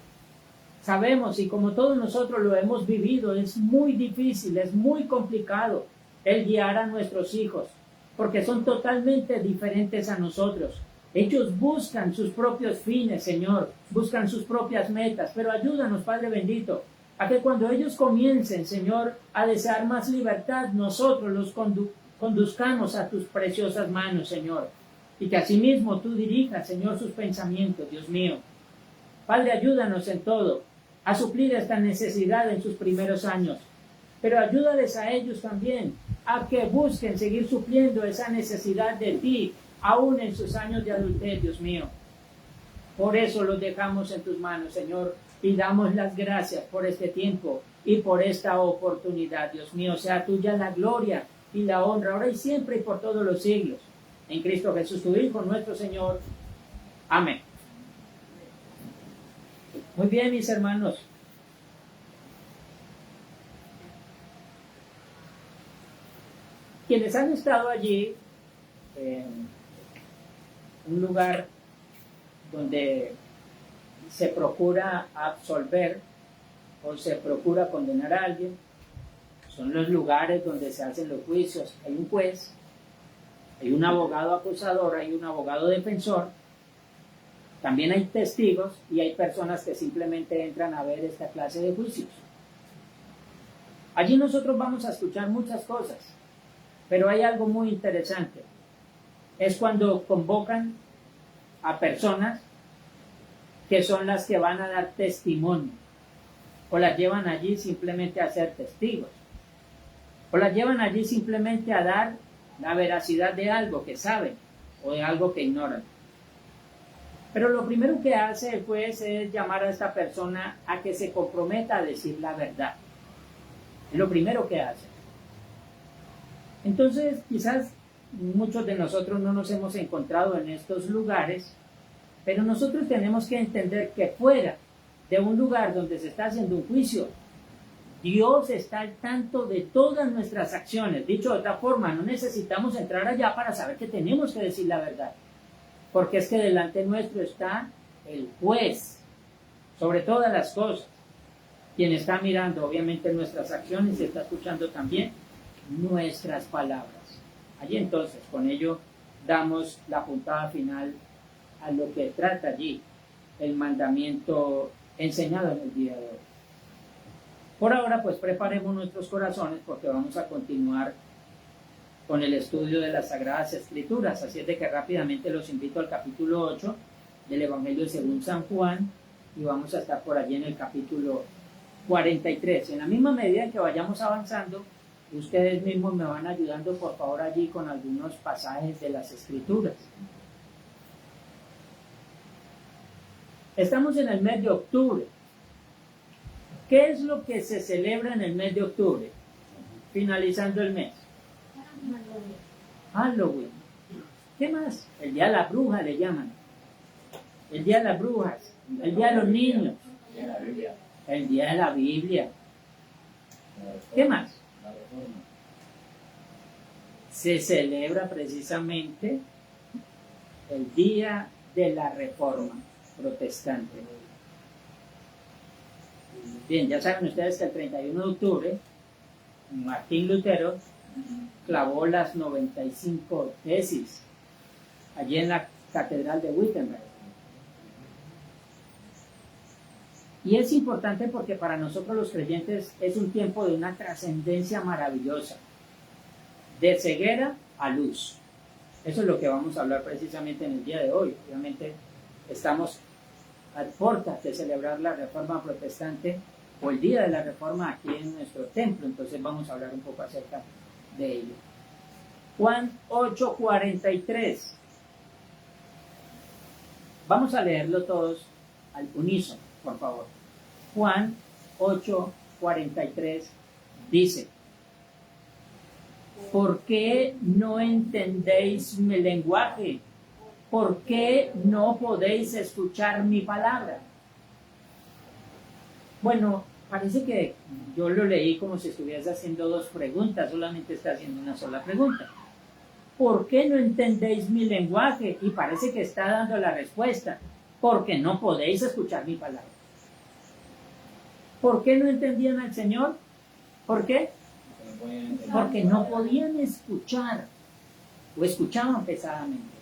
[SPEAKER 1] Sabemos, y como todos nosotros lo hemos vivido, es muy difícil, es muy complicado el guiar a nuestros hijos, porque son totalmente diferentes a nosotros. Ellos buscan sus propios fines, Señor, buscan sus propias metas, pero ayúdanos, Padre bendito, a que cuando ellos comiencen, Señor, a desear más libertad, nosotros los conduzcamos a tus preciosas manos, Señor, y que asimismo tú dirijas, Señor, sus pensamientos, Dios mío. Padre, ayúdanos en todo, a suplir esta necesidad en sus primeros años, pero ayúdales a ellos también, a que busquen seguir supliendo esa necesidad de ti, aún en sus años de adultez, Dios mío. Por eso los dejamos en tus manos, Señor, y damos las gracias por este tiempo y por esta oportunidad, Dios mío. Sea tuya la gloria y la honra, ahora y siempre y por todos los siglos. En Cristo Jesús, tu Hijo, nuestro Señor. Amén. Muy bien, mis hermanos. Quienes han estado allí, en un lugar donde se procura absolver o se procura condenar a alguien, son los lugares donde se hacen los juicios. Hay un juez, hay un abogado acusador, hay un abogado defensor, también hay testigos y hay personas que simplemente entran a ver esta clase de juicios. Allí nosotros vamos a escuchar muchas cosas, pero hay algo muy interesante. Es cuando convocan a personas que son las que van a dar testimonio, o las llevan allí simplemente a ser testigos, o las llevan allí simplemente a dar la veracidad de algo que saben o de algo que ignoran. Pero lo primero que hace el juez es llamar a esta persona a que se comprometa a decir la verdad. Es lo primero que hace. Entonces, quizás muchos de nosotros no nos hemos encontrado en estos lugares, pero nosotros tenemos que entender que fuera de un lugar donde se está haciendo un juicio, Dios está al tanto de todas nuestras acciones. Dicho de otra forma, no necesitamos entrar allá para saber que tenemos que decir la verdad, porque es que delante nuestro está el juez sobre todas las cosas, quien está mirando obviamente nuestras acciones y está escuchando también nuestras palabras. Allí entonces, con ello, damos la puntada final a lo que trata allí el mandamiento enseñado en el día de hoy. Por ahora, pues preparemos nuestros corazones porque vamos a continuar con el estudio de las Sagradas Escrituras. Así es de que rápidamente los invito al capítulo 8 del Evangelio según San Juan, y vamos a estar por allí en el capítulo 43. En la misma medida en que vayamos avanzando, ustedes mismos me van ayudando por favor allí con algunos pasajes de las Escrituras. Estamos en el mes de octubre. ¿Qué es lo que se celebra en el mes de octubre? Finalizando el mes. Halloween. ¿Qué más? El Día de la Bruja le llaman. El Día de las Brujas. El Día de los Niños. El Día de la Biblia. ¿Qué más? Se celebra precisamente el Día de la Reforma Protestante. Bien, ya saben ustedes que el 31 de octubre Martín Lutero clavó las 95 tesis allí en la Catedral de Wittenberg. Y es importante porque para nosotros los creyentes es un tiempo de una trascendencia maravillosa, de ceguera a luz. Eso es lo que vamos a hablar precisamente en el día de hoy. Obviamente estamos a puertas de celebrar la Reforma Protestante o el Día de la Reforma aquí en nuestro templo, entonces vamos a hablar un poco acerca de ello. Juan 8:43. Vamos a leerlo todos al unísono, por favor. Juan 8:43 dice: ¿por qué no entendéis mi lenguaje? ¿Por qué no podéis escuchar mi palabra? Bueno, parece que yo lo leí como si estuviese haciendo dos preguntas, solamente está haciendo una sola pregunta. ¿Por qué no entendéis mi lenguaje? Y parece que está dando la respuesta: porque no podéis escuchar mi palabra. ¿Por qué no entendían al Señor? ¿Por qué? Porque no podían escuchar o escuchaban pesadamente.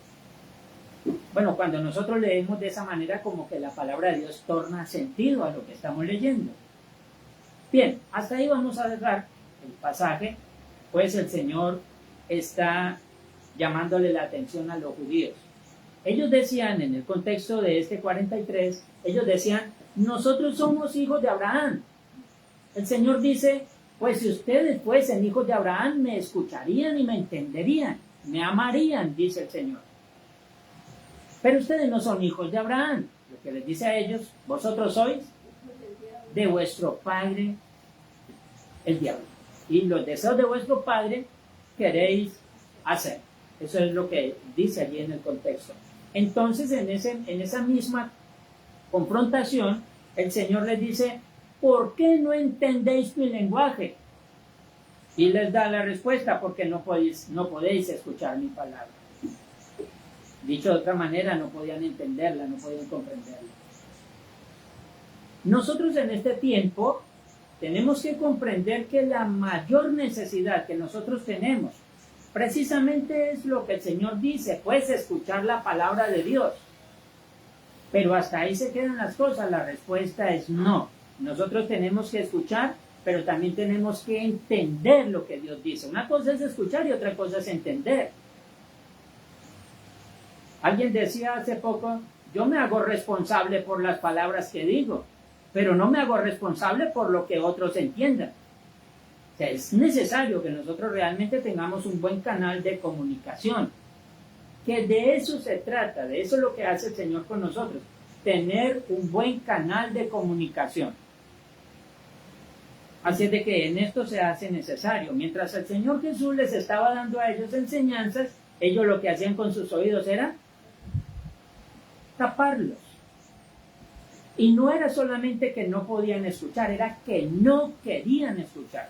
[SPEAKER 1] Bueno, cuando nosotros leemos de esa manera, como que la palabra de Dios torna sentido a lo que estamos leyendo. Bien, hasta ahí vamos a dejar el pasaje, pues el Señor está llamándole la atención a los judíos. Ellos decían, en el contexto de este 43, ellos decían: nosotros somos hijos de Abraham. El Señor dice: pues si ustedes fuesen hijos de Abraham, me escucharían y me entenderían, me amarían, dice el Señor. Pero ustedes no son hijos de Abraham. Lo que les dice a ellos: vosotros sois de vuestro padre el diablo, y los deseos de vuestro padre queréis hacer. Eso es lo que dice allí en el contexto. Entonces, en esa misma confrontación, el Señor les dice: ¿por qué no entendéis mi lenguaje? Y les da la respuesta: porque no podéis escuchar mi palabra. Dicho de otra manera, no podían entenderla, no podían comprenderla. Nosotros en este tiempo tenemos que comprender que la mayor necesidad que nosotros tenemos precisamente es lo que el Señor dice, pues escuchar la palabra de Dios. Pero hasta ahí se quedan las cosas. La respuesta es no. Nosotros tenemos que escuchar, pero también tenemos que entender lo que Dios dice. Una cosa es escuchar y otra cosa es entender. Alguien decía hace poco: yo me hago responsable por las palabras que digo, pero no me hago responsable por lo que otros entiendan. O sea, es necesario que nosotros realmente tengamos un buen canal de comunicación. Que de eso se trata, de eso es lo que hace el Señor con nosotros. Tener un buen canal de comunicación. Así es de que en esto se hace necesario. Mientras el Señor Jesús les estaba dando a ellos enseñanzas, ellos lo que hacían con sus oídos era taparlos. Y no era solamente que no podían escuchar, era que no querían escuchar.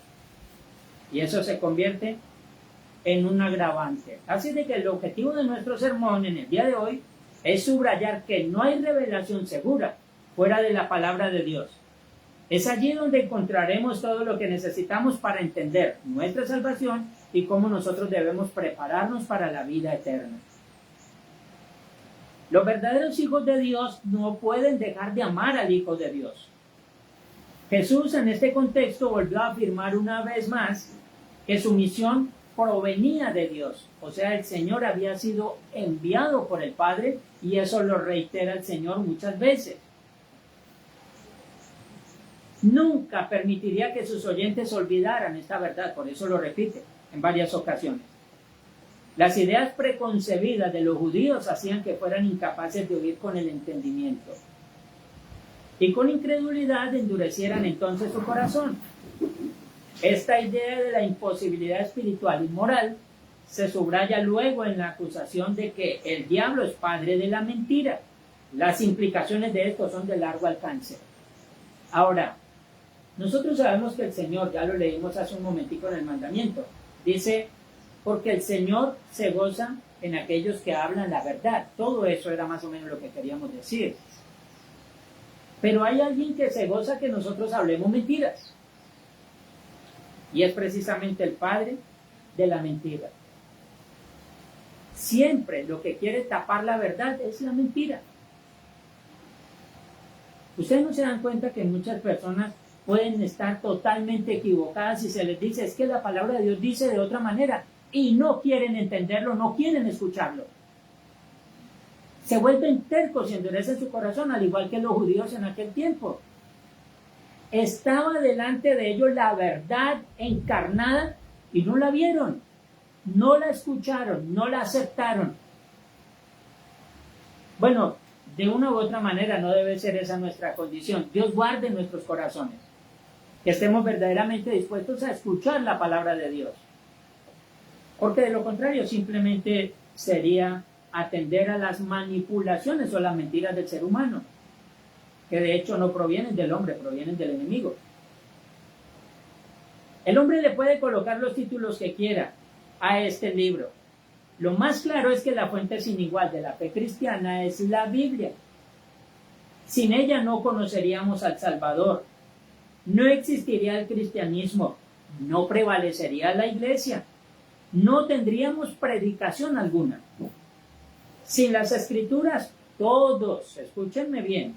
[SPEAKER 1] Y eso se convierte en un agravante. Así de que el objetivo de nuestro sermón en el día de hoy es subrayar que no hay revelación segura fuera de la palabra de Dios. Es allí donde encontraremos todo lo que necesitamos para entender nuestra salvación y cómo nosotros debemos prepararnos para la vida eterna. Los verdaderos hijos de Dios no pueden dejar de amar al Hijo de Dios. Jesús en este contexto volvió a afirmar una vez más que su misión provenía de Dios. O sea, el Señor había sido enviado por el Padre y eso lo reitera el Señor muchas veces. Nunca permitiría que sus oyentes olvidaran esta verdad, por eso lo repite en varias ocasiones. Las ideas preconcebidas de los judíos hacían que fueran incapaces de oír con el entendimiento. Y con incredulidad endurecieran entonces su corazón. Esta idea de la imposibilidad espiritual y moral se subraya luego en la acusación de que el diablo es padre de la mentira. Las implicaciones de esto son de largo alcance. Ahora, nosotros sabemos que el Señor, ya lo leímos hace un momentico en el mandamiento, dice, porque el Señor se goza en aquellos que hablan la verdad. Todo eso era más o menos lo que queríamos decir. Pero hay alguien que se goza que nosotros hablemos mentiras. Y es precisamente el padre de la mentira. Siempre lo que quiere tapar la verdad es la mentira. Ustedes no se dan cuenta que muchas personas pueden estar totalmente equivocadas y se les dice, es que la palabra de Dios dice de otra manera, y no quieren entenderlo, no quieren escucharlo. Se vuelven tercos y endurecen su corazón, al igual que los judíos en aquel tiempo. Estaba delante de ellos la verdad encarnada y no la vieron, no la escucharon, no la aceptaron. Bueno, de una u otra manera no debe ser esa nuestra condición. Dios guarde nuestros corazones, que estemos verdaderamente dispuestos a escuchar la palabra de Dios. Porque de lo contrario simplemente sería atender a las manipulaciones o las mentiras del ser humano, que de hecho no provienen del hombre, provienen del enemigo. El hombre le puede colocar los títulos que quiera a este libro. Lo más claro es que la fuente sin igual de la fe cristiana es la Biblia. Sin ella no conoceríamos al Salvador, no existiría el cristianismo, no prevalecería la iglesia, no tendríamos predicación alguna. Sin las Escrituras, todos, escúchenme bien,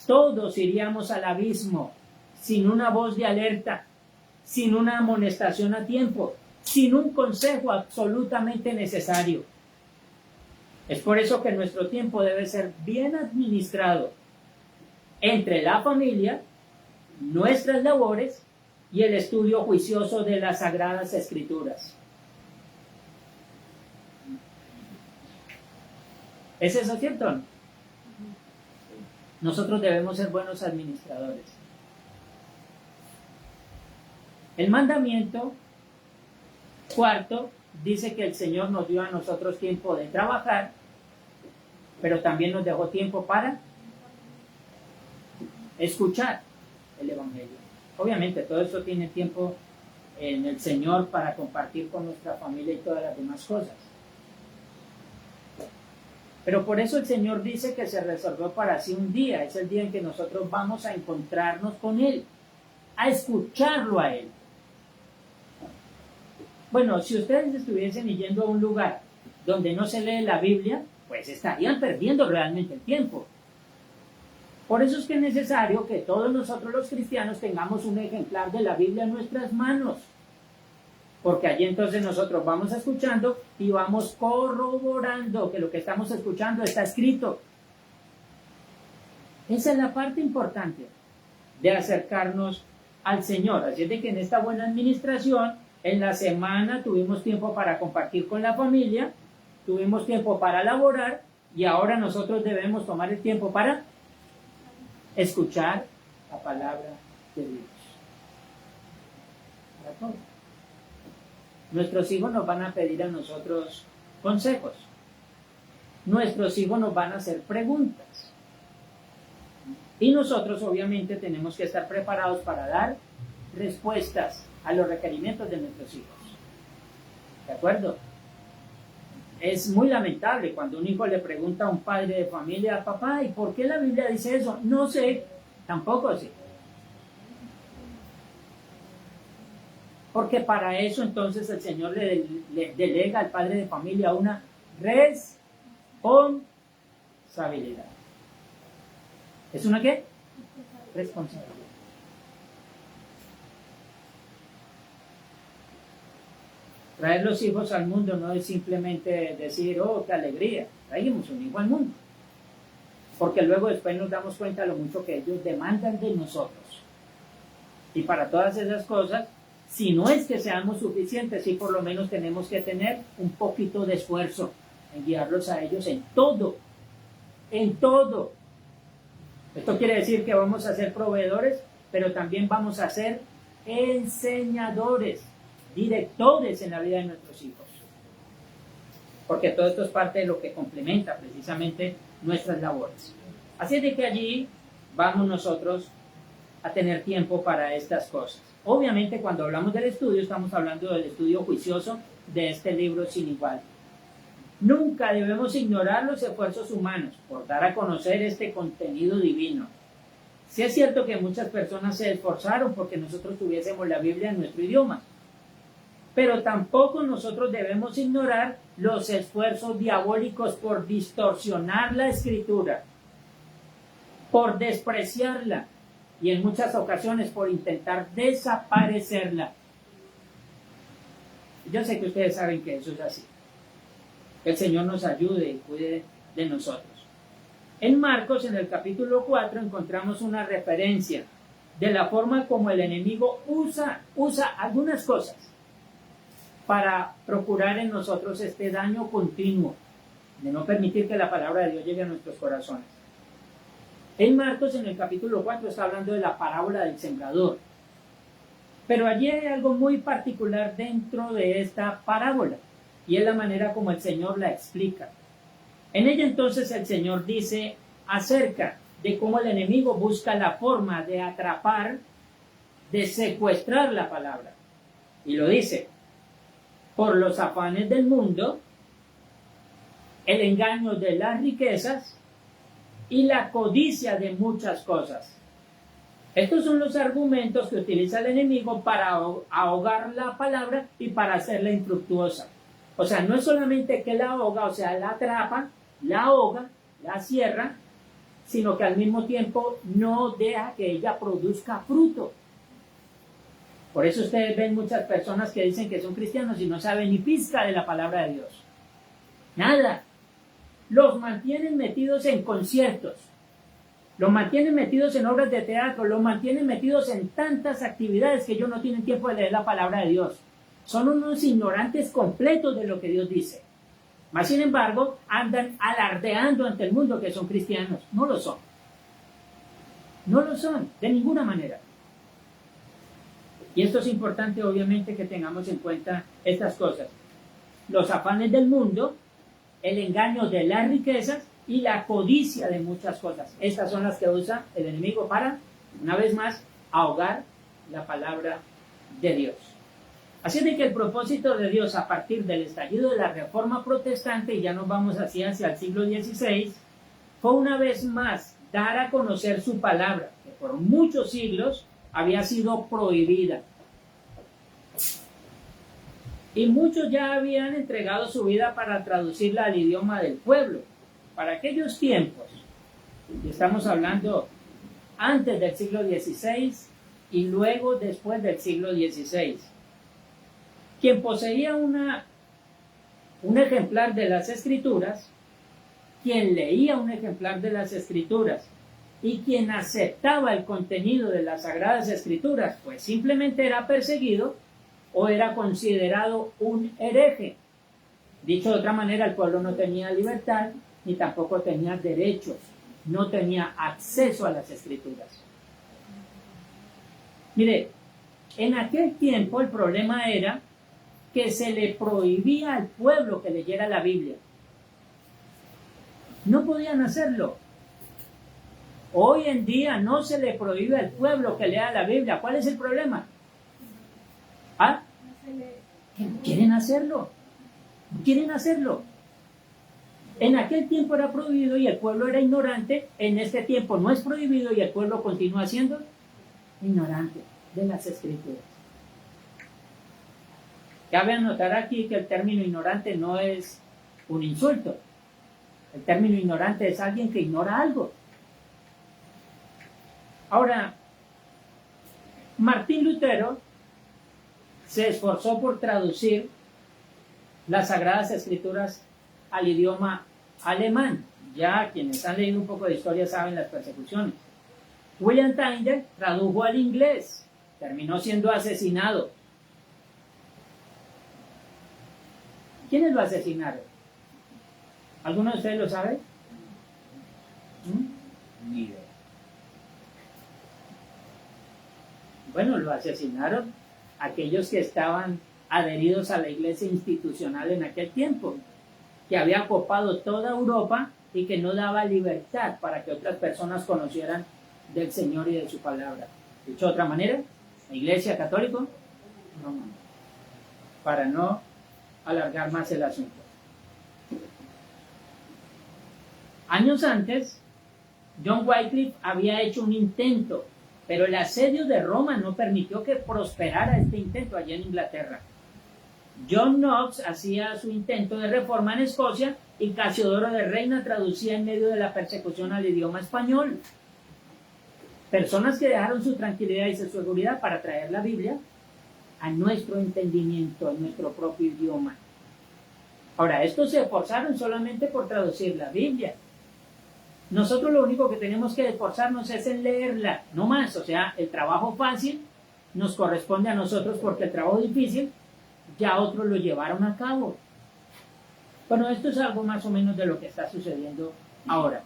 [SPEAKER 1] todos iríamos al abismo, sin una voz de alerta, sin una amonestación a tiempo, sin un consejo absolutamente necesario. Es por eso que nuestro tiempo debe ser bien administrado entre la familia, nuestras labores y el estudio juicioso de las Sagradas Escrituras. ¿Es eso cierto? Nosotros debemos ser buenos administradores. El mandamiento cuarto dice que el Señor nos dio a nosotros tiempo de trabajar, pero también nos dejó tiempo para escuchar el Evangelio. Obviamente todo eso tiene tiempo en el Señor para compartir con nuestra familia y todas las demás cosas. Pero por eso el Señor dice que se reservó para sí un día, es el día en que nosotros vamos a encontrarnos con Él, a escucharlo a Él. Bueno, si ustedes estuviesen yendo a un lugar donde no se lee la Biblia, pues estarían perdiendo realmente el tiempo. Por eso es que es necesario que todos nosotros los cristianos tengamos un ejemplar de la Biblia en nuestras manos. Porque allí entonces nosotros vamos escuchando y vamos corroborando que lo que estamos escuchando está escrito. Esa es la parte importante de acercarnos al Señor. Así es de que en esta buena administración, en la semana tuvimos tiempo para compartir con la familia, tuvimos tiempo para laborar y ahora nosotros debemos tomar el tiempo para escuchar la palabra de Dios. Para todo. Nuestros hijos nos van a pedir a nosotros consejos. Nuestros hijos nos van a hacer preguntas. Y nosotros obviamente tenemos que estar preparados para dar respuestas a los requerimientos de nuestros hijos. ¿De acuerdo? Es muy lamentable cuando un hijo le pregunta a un padre de familia, papá, ¿y por qué la Biblia dice eso? No sé, tampoco sé. Porque para eso entonces el Señor le delega al padre de familia una responsabilidad. ¿Es una qué? Responsabilidad. Traer los hijos al mundo no es simplemente decir, oh, qué alegría, traigamos un hijo al mundo. Porque luego después nos damos cuenta de lo mucho que ellos demandan de nosotros. Y para todas esas cosas, si no es que seamos suficientes, sí por lo menos tenemos que tener un poquito de esfuerzo en guiarlos a ellos en todo. En todo. Esto quiere decir que vamos a ser proveedores, pero también vamos a ser enseñadores, directores en la vida de nuestros hijos. Porque todo esto es parte de lo que complementa precisamente nuestras labores. Así es de que allí vamos nosotros a tener tiempo para estas cosas. Obviamente cuando hablamos del estudio, estamos hablando del estudio juicioso de este libro sin igual. Nunca debemos ignorar los esfuerzos humanos por dar a conocer este contenido divino. Sí es cierto que muchas personas se esforzaron porque nosotros tuviésemos la Biblia en nuestro idioma, pero tampoco nosotros debemos ignorar los esfuerzos diabólicos por distorsionar la Escritura, por despreciarla y en muchas ocasiones por intentar desaparecerla. Yo sé que ustedes saben que eso es así. Que el Señor nos ayude y cuide de nosotros. En Marcos, en el capítulo 4, encontramos una referencia de la forma como el enemigo usa algunas cosas para procurar en nosotros este daño continuo, de no permitir que la palabra de Dios llegue a nuestros corazones. En Marcos, en el capítulo 4, está hablando de la parábola del sembrador. Pero allí hay algo muy particular dentro de esta parábola, y es la manera como el Señor la explica. En ella entonces el Señor dice acerca de cómo el enemigo busca la forma de atrapar, de secuestrar la palabra. Y lo dice: por los afanes del mundo, el engaño de las riquezas y la codicia de muchas cosas. Estos son los argumentos que utiliza el enemigo para ahogar la palabra y para hacerla infructuosa. O sea, no es solamente que la ahoga, o sea, la atrapa, la ahoga, la cierra, sino que al mismo tiempo no deja que ella produzca fruto. Por eso ustedes ven muchas personas que dicen que son cristianos y no saben ni pizca de la palabra de Dios. Nada. Los mantienen metidos en conciertos, los mantienen metidos en obras de teatro, los mantienen metidos en tantas actividades que ellos no tienen tiempo de leer la palabra de Dios. Son unos ignorantes completos de lo que Dios dice. Mas, sin embargo, andan alardeando ante el mundo que son cristianos. No lo son. No lo son, de ninguna manera. Y esto es importante, obviamente, que tengamos en cuenta estas cosas. Los afanes del mundo, el engaño de las riquezas y la codicia de muchas cosas. Estas son las que usa el enemigo para, una vez más, ahogar la palabra de Dios. Así de que el propósito de Dios a partir del estallido de la Reforma Protestante, y ya nos vamos hacia el siglo XVI, fue una vez más dar a conocer su palabra, que por muchos siglos había sido prohibida. Y muchos ya habían entregado su vida para traducirla al idioma del pueblo. Para aquellos tiempos, y estamos hablando antes del siglo XVI y luego después del siglo XVI, quien poseía un ejemplar de las Escrituras, quien leía un ejemplar de las Escrituras y quien aceptaba el contenido de las Sagradas Escrituras, pues simplemente era perseguido o era considerado un hereje. Dicho de otra manera, el pueblo no tenía libertad ni tampoco tenía derechos, no tenía acceso a las Escrituras. Mire, en aquel tiempo el problema era que se le prohibía al pueblo que leyera la Biblia. No podían hacerlo. Hoy en día no se le prohíbe al pueblo que lea la Biblia. ¿Cuál es el problema? ¿Ah? ¿Quieren hacerlo? ¿Quieren hacerlo? En aquel tiempo era prohibido y el pueblo era ignorante. En este tiempo no es prohibido y el pueblo continúa siendo ignorante de las Escrituras. Cabe anotar aquí que el término ignorante no es un insulto. El término ignorante es alguien que ignora algo. Ahora, Martín Lutero se esforzó por traducir las Sagradas Escrituras al idioma alemán. Ya quienes han leído un poco de historia saben las persecuciones. William Tyndale tradujo al inglés, terminó siendo asesinado. ¿Quiénes lo asesinaron? ¿Alguno de ustedes lo sabe?
[SPEAKER 5] Ni idea.
[SPEAKER 1] Bueno, lo asesinaron aquellos que estaban adheridos a la iglesia institucional en aquel tiempo, que había copado toda Europa y que no daba libertad para que otras personas conocieran del Señor y de su palabra. Dicho de otra manera, la iglesia católica, no, para no alargar más el asunto. Años antes, John Wycliffe había hecho un intento, pero el asedio de Roma no permitió que prosperara este intento allá en Inglaterra. John Knox hacía su intento de reforma en Escocia y Casiodoro de Reina traducía en medio de la persecución al idioma español. Personas que dejaron su tranquilidad y su seguridad para traer la Biblia a nuestro entendimiento, a nuestro propio idioma. Ahora, estos se esforzaron solamente por traducir la Biblia. Nosotros lo único que tenemos que esforzarnos es en leerla, no más. O sea, el trabajo fácil nos corresponde a nosotros porque el trabajo difícil ya otros lo llevaron a cabo. Bueno, esto es algo más o menos de lo que está sucediendo ahora.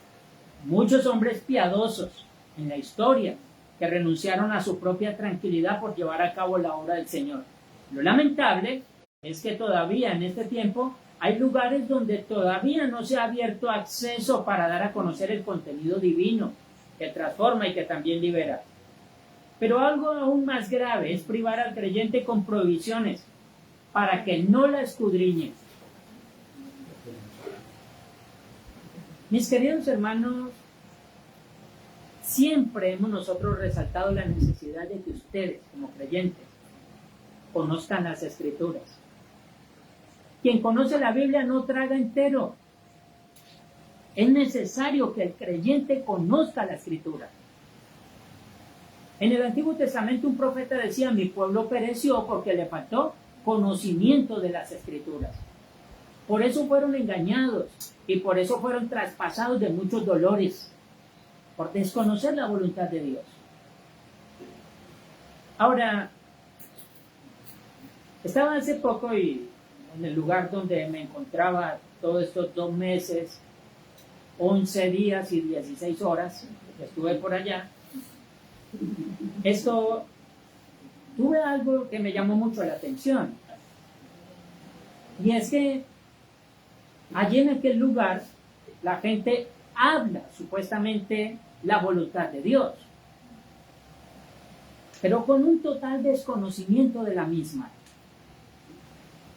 [SPEAKER 1] Muchos hombres piadosos en la historia que renunciaron a su propia tranquilidad por llevar a cabo la obra del Señor. Lo lamentable es que todavía en este tiempo hay lugares donde todavía no se ha abierto acceso para dar a conocer el contenido divino que transforma y que también libera. Pero algo aún más grave es privar al creyente con prohibiciones para que no la escudriñe. Mis queridos hermanos, siempre hemos nosotros resaltado la necesidad de que ustedes, como creyentes, conozcan las Escrituras. Quien conoce la Biblia no traga entero. Es necesario que el creyente conozca la Escritura. En el Antiguo Testamento un profeta decía: mi pueblo pereció porque le faltó conocimiento de las Escrituras. Por eso fueron engañados y por eso fueron traspasados de muchos dolores, por desconocer la voluntad de Dios. Ahora, estaba hace poco y en el lugar donde me encontraba todos estos 2 meses, 11 días y 16 horas, que estuve por allá, tuve algo que me llamó mucho la atención. Y es que allí en aquel lugar la gente habla supuestamente la voluntad de Dios, pero con un total desconocimiento de la misma.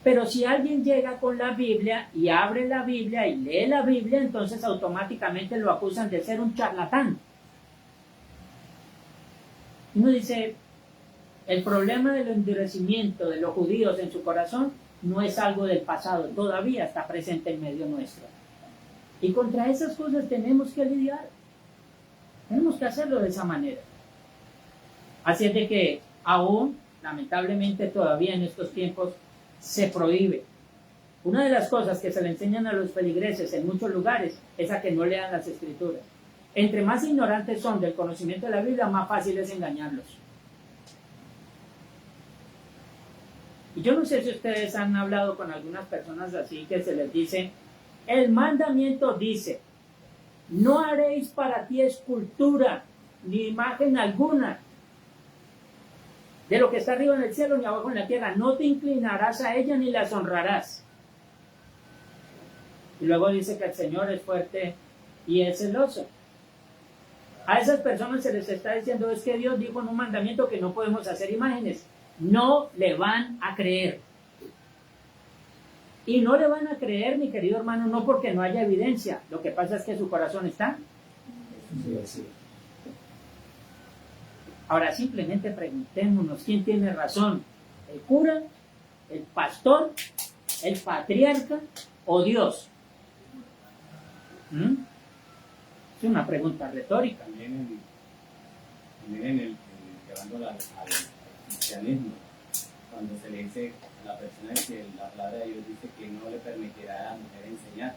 [SPEAKER 1] Pero si alguien llega con la Biblia y abre la Biblia y lee la Biblia, entonces automáticamente lo acusan de ser un charlatán. Y uno dice, el problema del endurecimiento de los judíos en su corazón no es algo del pasado, todavía está presente en medio nuestro. Y contra esas cosas tenemos que lidiar. Tenemos que hacerlo de esa manera. Así es de que aún, lamentablemente, todavía en estos tiempos se prohíbe. Una de las cosas que se le enseñan a los feligreses en muchos lugares es a que no lean las Escrituras. Entre más ignorantes son del conocimiento de la Biblia, más fácil es engañarlos. Y yo no sé si ustedes han hablado con algunas personas así que se les dice, el mandamiento dice, no haréis para ti escultura ni imagen alguna de lo que está arriba en el cielo ni abajo en la tierra, no te inclinarás a ella ni las honrarás. Y luego dice que el Señor es fuerte y es celoso. A esas personas se les está diciendo, es que Dios dijo en un mandamiento que no podemos hacer imágenes. No le van a creer. Y no le van a creer, mi querido hermano, no porque no haya evidencia. Lo que pasa es que su corazón está.
[SPEAKER 5] Sí.
[SPEAKER 1] Ahora simplemente preguntémonos quién tiene razón, el cura, el pastor, el patriarca o Dios. Es una pregunta retórica.
[SPEAKER 5] También llevando al cristianismo,
[SPEAKER 4] cuando se le dice a la persona que la palabra de Dios dice que no le permitirá a la mujer enseñar.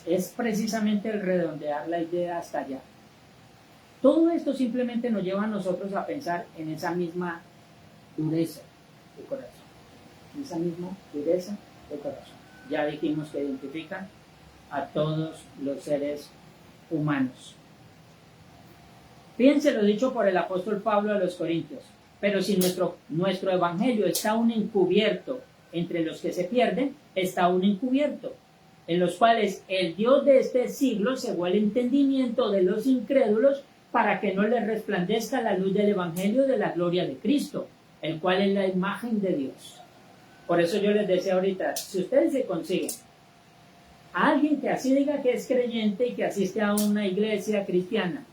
[SPEAKER 1] Es precisamente el redondear la idea hasta allá. Todo esto simplemente nos lleva a nosotros a pensar en esa misma dureza de corazón. Esa misma dureza de corazón. Ya dijimos que identifica a todos los seres humanos. Fíjense lo dicho por el apóstol Pablo a los Corintios. Pero si nuestro evangelio está aún encubierto entre los que se pierden, está aún encubierto, en los cuales el Dios de este siglo cegó el entendimiento de los incrédulos para que no les resplandezca la luz del evangelio de la gloria de Cristo, el cual es la imagen de Dios. Por eso yo les decía ahorita, si ustedes se consiguen a alguien que así diga que es creyente y que asiste a una iglesia cristiana,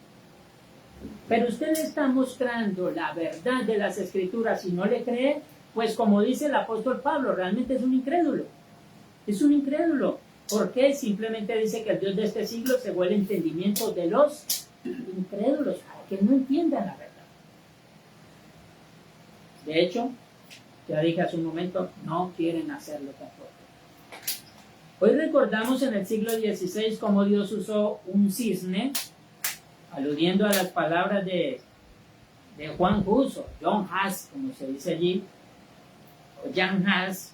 [SPEAKER 1] pero usted le está mostrando la verdad de las Escrituras y no le cree, pues como dice el apóstol Pablo, realmente es un incrédulo. Es un incrédulo. ¿Por qué? Simplemente dice que el Dios de este siglo cegó el entendimiento de los incrédulos, para que no entiendan la verdad. De hecho, ya dije hace un momento, no quieren hacerlo tampoco. Hoy recordamos en el siglo XVI cómo Dios usó un cisne, aludiendo a las palabras de Juan Hus, o John Huss, como se dice allí, o Jan Hus,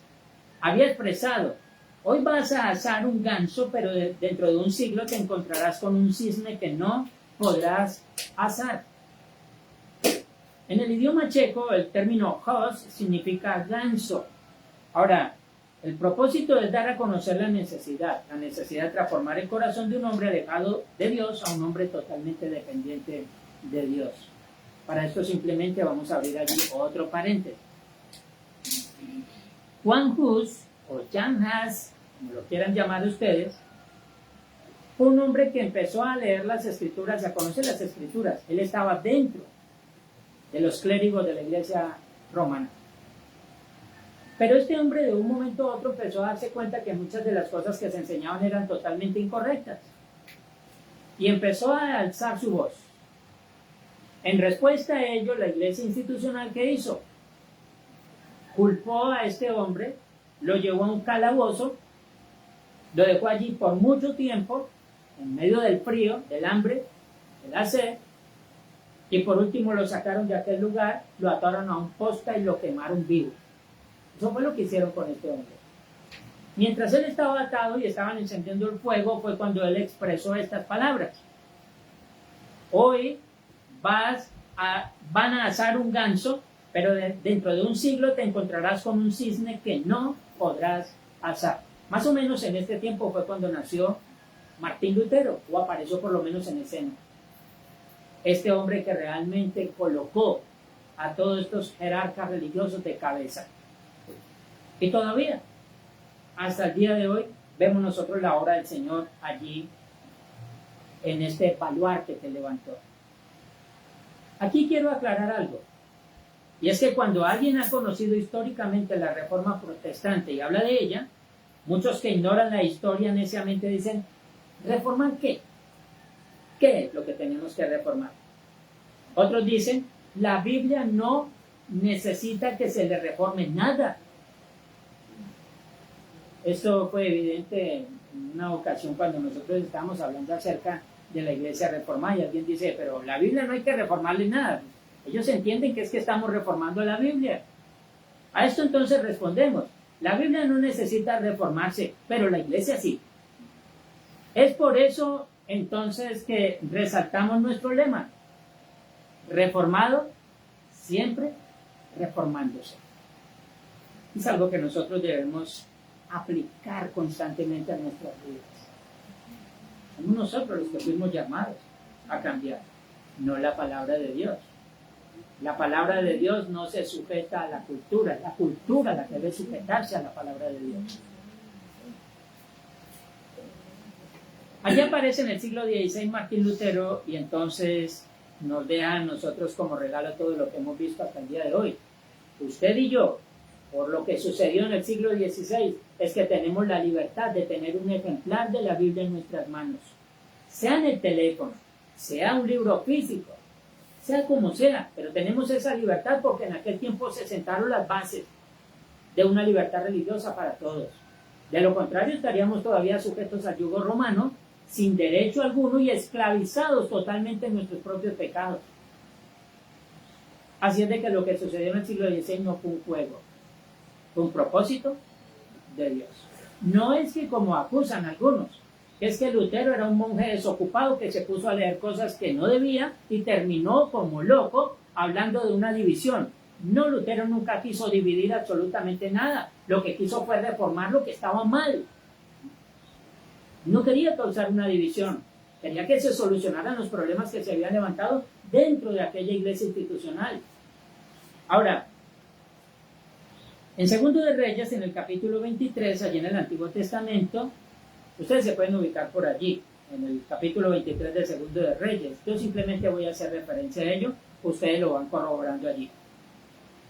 [SPEAKER 1] había expresado: hoy vas a asar un ganso, pero dentro de un siglo te encontrarás con un cisne que no podrás asar. En el idioma checo, el término Hus significa ganso. Ahora, el propósito es dar a conocer la necesidad de transformar el corazón de un hombre alejado de Dios a un hombre totalmente dependiente de Dios. Para esto simplemente vamos a abrir allí otro paréntesis. Juan Hus, o Jan Hus, como lo quieran llamar ustedes, fue un hombre que empezó a leer las Escrituras, a conocer las Escrituras. Él estaba dentro de los clérigos de la iglesia romana. Pero este hombre de un momento a otro empezó a darse cuenta que muchas de las cosas que se enseñaban eran totalmente incorrectas. Y empezó a alzar su voz. En respuesta a ello, la iglesia institucional, ¿qué hizo? Culpó a este hombre, lo llevó a un calabozo, lo dejó allí por mucho tiempo, en medio del frío, del hambre, de la sed, y por último lo sacaron de aquel lugar, lo ataron a un poste y lo quemaron vivo. Eso fue lo que hicieron con este hombre. Mientras él estaba atado y estaban encendiendo el fuego, fue cuando él expresó estas palabras: hoy van a asar un ganso, pero dentro de un siglo te encontrarás con un cisne que no podrás asar. Más o menos en este tiempo fue cuando nació Martín Lutero, o apareció por lo menos en escena. Este hombre que realmente colocó a todos estos jerarcas religiosos de cabeza. Y todavía, hasta el día de hoy, vemos nosotros la obra del Señor allí, en este baluarte que levantó. Aquí quiero aclarar algo, y es que cuando alguien ha conocido históricamente la Reforma Protestante y habla de ella, muchos que ignoran la historia neciamente dicen: ¿reformar qué? ¿Qué es lo que tenemos que reformar? Otros dicen: la Biblia no necesita que se le reforme nada. Esto fue evidente en una ocasión cuando nosotros estábamos hablando acerca de la iglesia reformada y alguien dice: pero la Biblia no hay que reformarle nada. Ellos entienden que es que estamos reformando la Biblia. A esto entonces respondemos: la Biblia no necesita reformarse, pero la iglesia sí. Es por eso entonces que resaltamos nuestro lema: reformado, siempre reformándose. Es algo que nosotros debemos aplicar constantemente a nuestras vidas. Somos nosotros los que fuimos llamados a cambiar, no la palabra de Dios. La palabra de Dios no se sujeta a la cultura, es la cultura la que debe sujetarse a la palabra de Dios. Allí aparece en el siglo XVI Martín Lutero y entonces nos deja a nosotros como regalo todo lo que hemos visto hasta el día de hoy. Usted y yo, por lo que sucedió en el siglo XVI, es que tenemos la libertad de tener un ejemplar de la Biblia en nuestras manos. Sea en el teléfono, sea un libro físico, sea como sea, pero tenemos esa libertad porque en aquel tiempo se sentaron las bases de una libertad religiosa para todos. De lo contrario, estaríamos todavía sujetos al yugo romano, sin derecho alguno y esclavizados totalmente en nuestros propios pecados. Así es de que lo que sucedió en el siglo XVI no fue un juego, fue un propósito de Dios. No es que como acusan algunos, es que Lutero era un monje desocupado que se puso a leer cosas que no debía y terminó como loco hablando de una división. No, Lutero nunca quiso dividir absolutamente nada. Lo que quiso fue reformar lo que estaba mal. No quería causar una división. Quería que se solucionaran los problemas que se habían levantado dentro de aquella iglesia institucional. Ahora, en Segundo de Reyes, en el capítulo 23, allí en el Antiguo Testamento, ustedes se pueden ubicar por allí, en el capítulo 23 de Segundo de Reyes. Yo simplemente voy a hacer referencia a ello, ustedes lo van corroborando allí.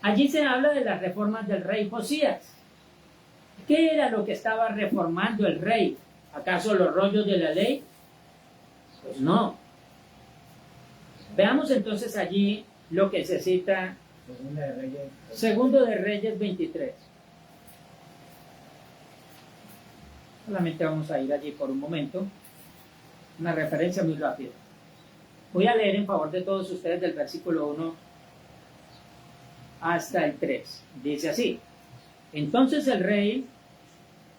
[SPEAKER 1] Allí se habla de las reformas del rey Josías. ¿Qué era lo que estaba reformando el rey? ¿Acaso los rollos de la ley? Pues no. Veamos entonces allí lo que se cita Segundo de Reyes 23. Solamente vamos a ir allí por un momento. Una referencia muy rápida. Voy a leer en favor de todos ustedes del versículo 1 hasta el 3. Dice así: Entonces el rey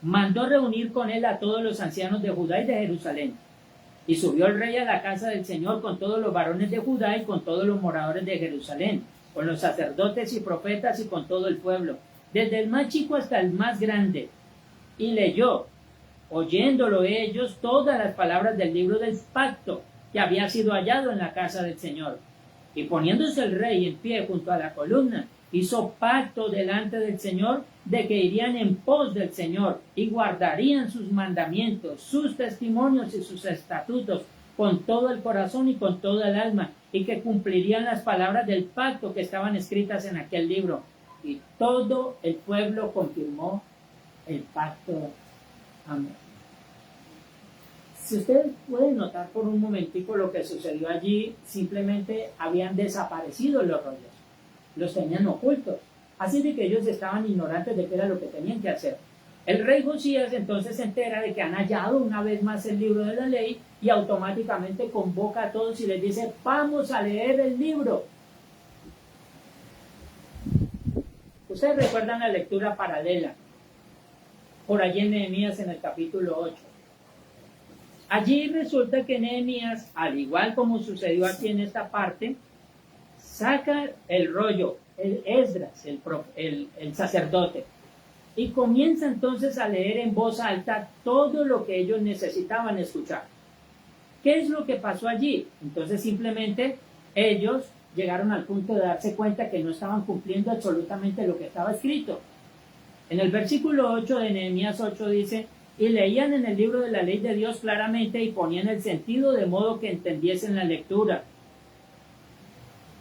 [SPEAKER 1] mandó reunir con él a todos los ancianos de Judá y de Jerusalén. Y subió el rey a la casa del Señor con todos los varones de Judá y con todos los moradores de Jerusalén, con los sacerdotes y profetas y con todo el pueblo, desde el más chico hasta el más grande. Y leyó, oyéndolo ellos, todas las palabras del libro del pacto que había sido hallado en la casa del Señor. Y poniéndose el rey en pie junto a la columna, hizo pacto delante del Señor de que irían en pos del Señor y guardarían sus mandamientos, sus testimonios y sus estatutos con todo el corazón y con toda el alma, y que cumplirían las palabras del pacto que estaban escritas en aquel libro. Y todo el pueblo confirmó el pacto. Amén. Si ustedes pueden notar por un momentico lo que sucedió allí, simplemente habían desaparecido los rollos, los tenían ocultos, así de que ellos estaban ignorantes de qué era lo que tenían que hacer. El rey Josías entonces se entera de que han hallado una vez más el libro de la ley y automáticamente convoca a todos y les dice: vamos a leer el libro. Ustedes recuerdan la lectura paralela por allí en Nehemías en el capítulo 8. Allí resulta que Nehemías, al igual como sucedió aquí en esta parte, saca el rollo, el Esdras, el sacerdote, y comienza entonces a leer en voz alta todo lo que ellos necesitaban escuchar. ¿Qué es lo que pasó allí? Entonces simplemente ellos llegaron al punto de darse cuenta que no estaban cumpliendo absolutamente lo que estaba escrito. En el versículo 8 de Nehemías 8 dice: y leían en el libro de la ley de Dios claramente y ponían el sentido de modo que entendiesen la lectura.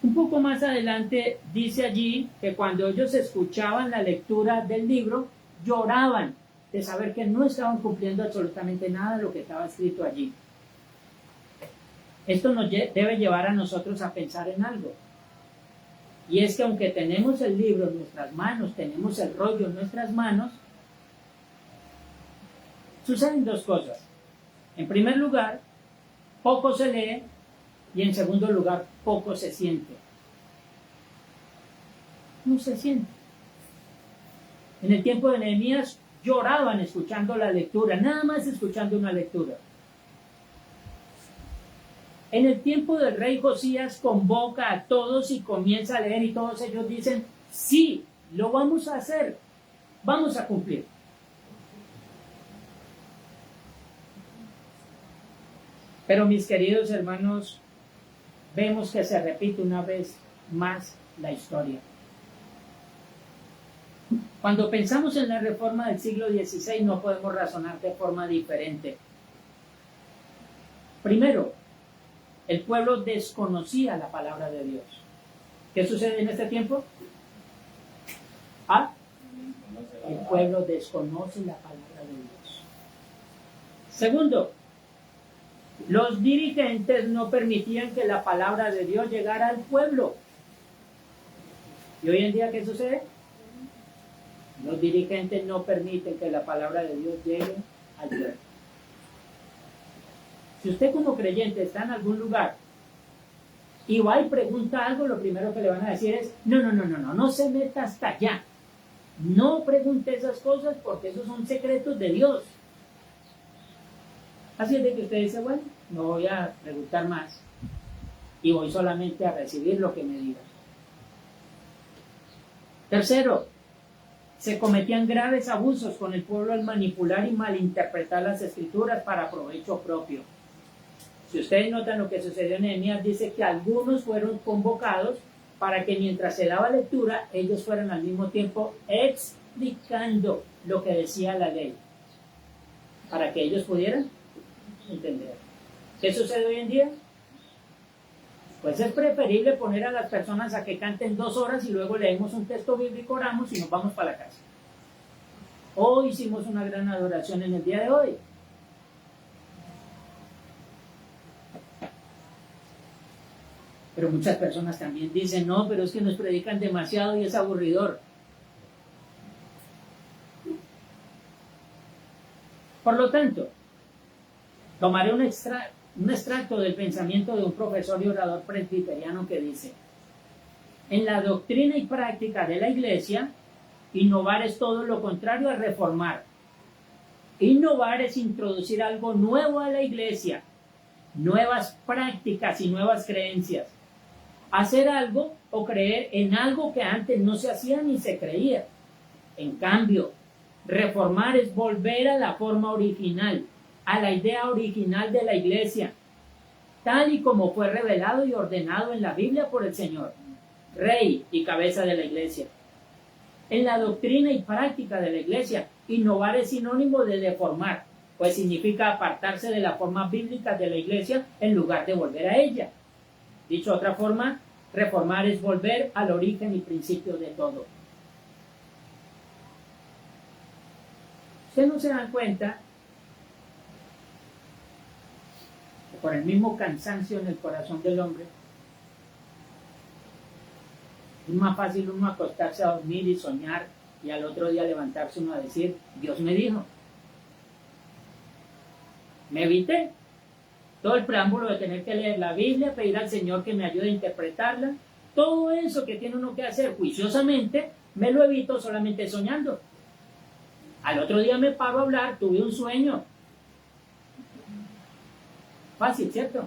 [SPEAKER 1] Un poco más adelante dice allí que cuando ellos escuchaban la lectura del libro, lloraban de saber que no estaban cumpliendo absolutamente nada de lo que estaba escrito allí. Esto nos debe llevar a nosotros a pensar en algo. Y es que aunque tenemos el libro en nuestras manos, tenemos el rollo en nuestras manos, suceden dos cosas. En primer lugar, poco se lee, y en segundo lugar, poco se siente. No se siente. En el tiempo de Nehemías lloraban escuchando la lectura, nada más escuchando una lectura. En el tiempo del rey Josías convoca a todos y comienza a leer, y todos ellos dicen: sí, lo vamos a hacer, vamos a cumplir. Pero mis queridos hermanos, vemos que se repite una vez más la historia. Cuando pensamos en la reforma del siglo XVI no podemos razonar de forma diferente. Primero, el pueblo desconocía la palabra de Dios. ¿Qué sucede en este tiempo? El pueblo desconoce la palabra de Dios. Segundo, Los dirigentes no permitían que la palabra de Dios llegara al pueblo. ¿Y hoy en día qué sucede? Los dirigentes no permiten que la palabra de Dios llegue al pueblo. Si usted como creyente está en algún lugar y va y pregunta algo, lo primero que le van a decir es, no se meta hasta allá. No pregunte esas cosas porque esos son secretos de Dios. Así es de que usted dice, bueno, no voy a preguntar más y voy solamente a recibir lo que me digan. Tercero, se cometían graves abusos con el pueblo al manipular y malinterpretar las escrituras para provecho propio. Si ustedes notan lo que sucedió en Nehemías, dice que algunos fueron convocados para que mientras se daba lectura, ellos fueran al mismo tiempo explicando lo que decía la ley, para que ellos pudieran entender. ¿Qué sucede hoy en día? Pues es preferible poner a las personas a que canten 2 horas y luego leemos un texto bíblico, oramos y nos vamos para la casa. Hoy hicimos una gran adoración en el día de hoy. Pero muchas personas también dicen, no, pero es que nos predican demasiado y es aburridor. Por lo tanto, tomaré un extracto del pensamiento de un profesor y orador presbiteriano que dice, en la doctrina y práctica de la iglesia, innovar es todo lo contrario a reformar. Innovar es introducir algo nuevo a la iglesia, nuevas prácticas y nuevas creencias. Hacer algo o creer en algo que antes no se hacía ni se creía. En cambio, reformar es volver a la forma original, a la idea original de la iglesia, tal y como fue revelado y ordenado en la Biblia por el Señor, Rey y cabeza de la iglesia. En la doctrina y práctica de la iglesia, innovar es sinónimo de deformar, pues significa apartarse de la forma bíblica de la iglesia en lugar de volver a ella. Dicho de otra forma, reformar es volver al origen y principio de todo. ¿Ustedes no se dan cuenta que por el mismo cansancio en el corazón del hombre es más fácil uno acostarse a dormir y soñar y al otro día levantarse uno a decir, Dios me dijo? Me evité todo el preámbulo de tener que leer la Biblia, pedir al Señor que me ayude a interpretarla, todo eso que tiene uno que hacer juiciosamente, me lo evito solamente soñando. Al otro día me paro a hablar, tuve un sueño. Fácil, ¿cierto?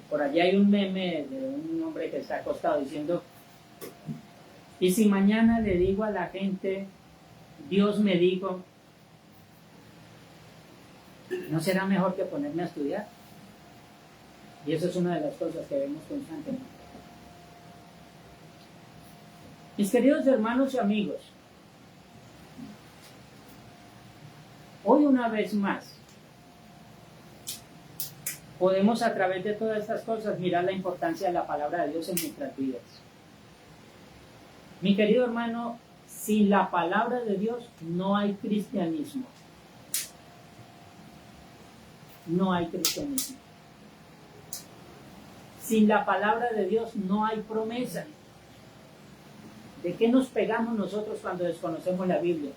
[SPEAKER 1] Por allá hay un meme de un hombre que está acostado diciendo, y si mañana le digo a la gente, Dios me dijo, ¿no será mejor que ponerme a estudiar? Y eso es una de las cosas que vemos constantemente. Mis queridos hermanos y amigos, hoy una vez más, podemos a través de todas estas cosas mirar la importancia de la palabra de Dios en nuestras vidas. Mi querido hermano, sin la palabra de Dios no hay cristianismo. No hay cristianismo. Sin la palabra de Dios no hay promesa. ¿De qué nos pegamos nosotros cuando desconocemos la Biblia?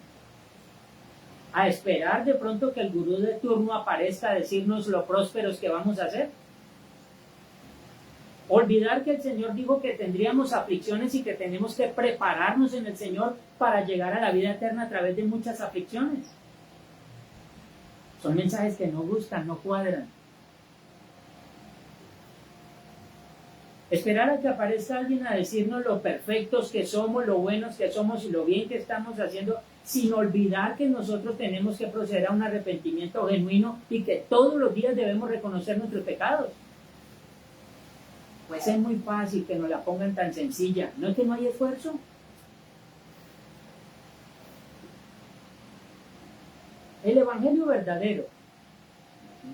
[SPEAKER 1] ¿A esperar de pronto que el gurú de turno aparezca a decirnos lo prósperos que vamos a ser? Olvidar que el Señor dijo que tendríamos aflicciones y que tenemos que prepararnos en el Señor para llegar a la vida eterna a través de muchas aflicciones. Son mensajes que no gustan, no cuadran. Esperar a que aparezca alguien a decirnos lo perfectos que somos, lo buenos que somos y lo bien que estamos haciendo, sin olvidar que nosotros tenemos que proceder a un arrepentimiento genuino y que todos los días debemos reconocer nuestros pecados. Pues es muy fácil que nos la pongan tan sencilla. ¿No es que no hay esfuerzo? El evangelio verdadero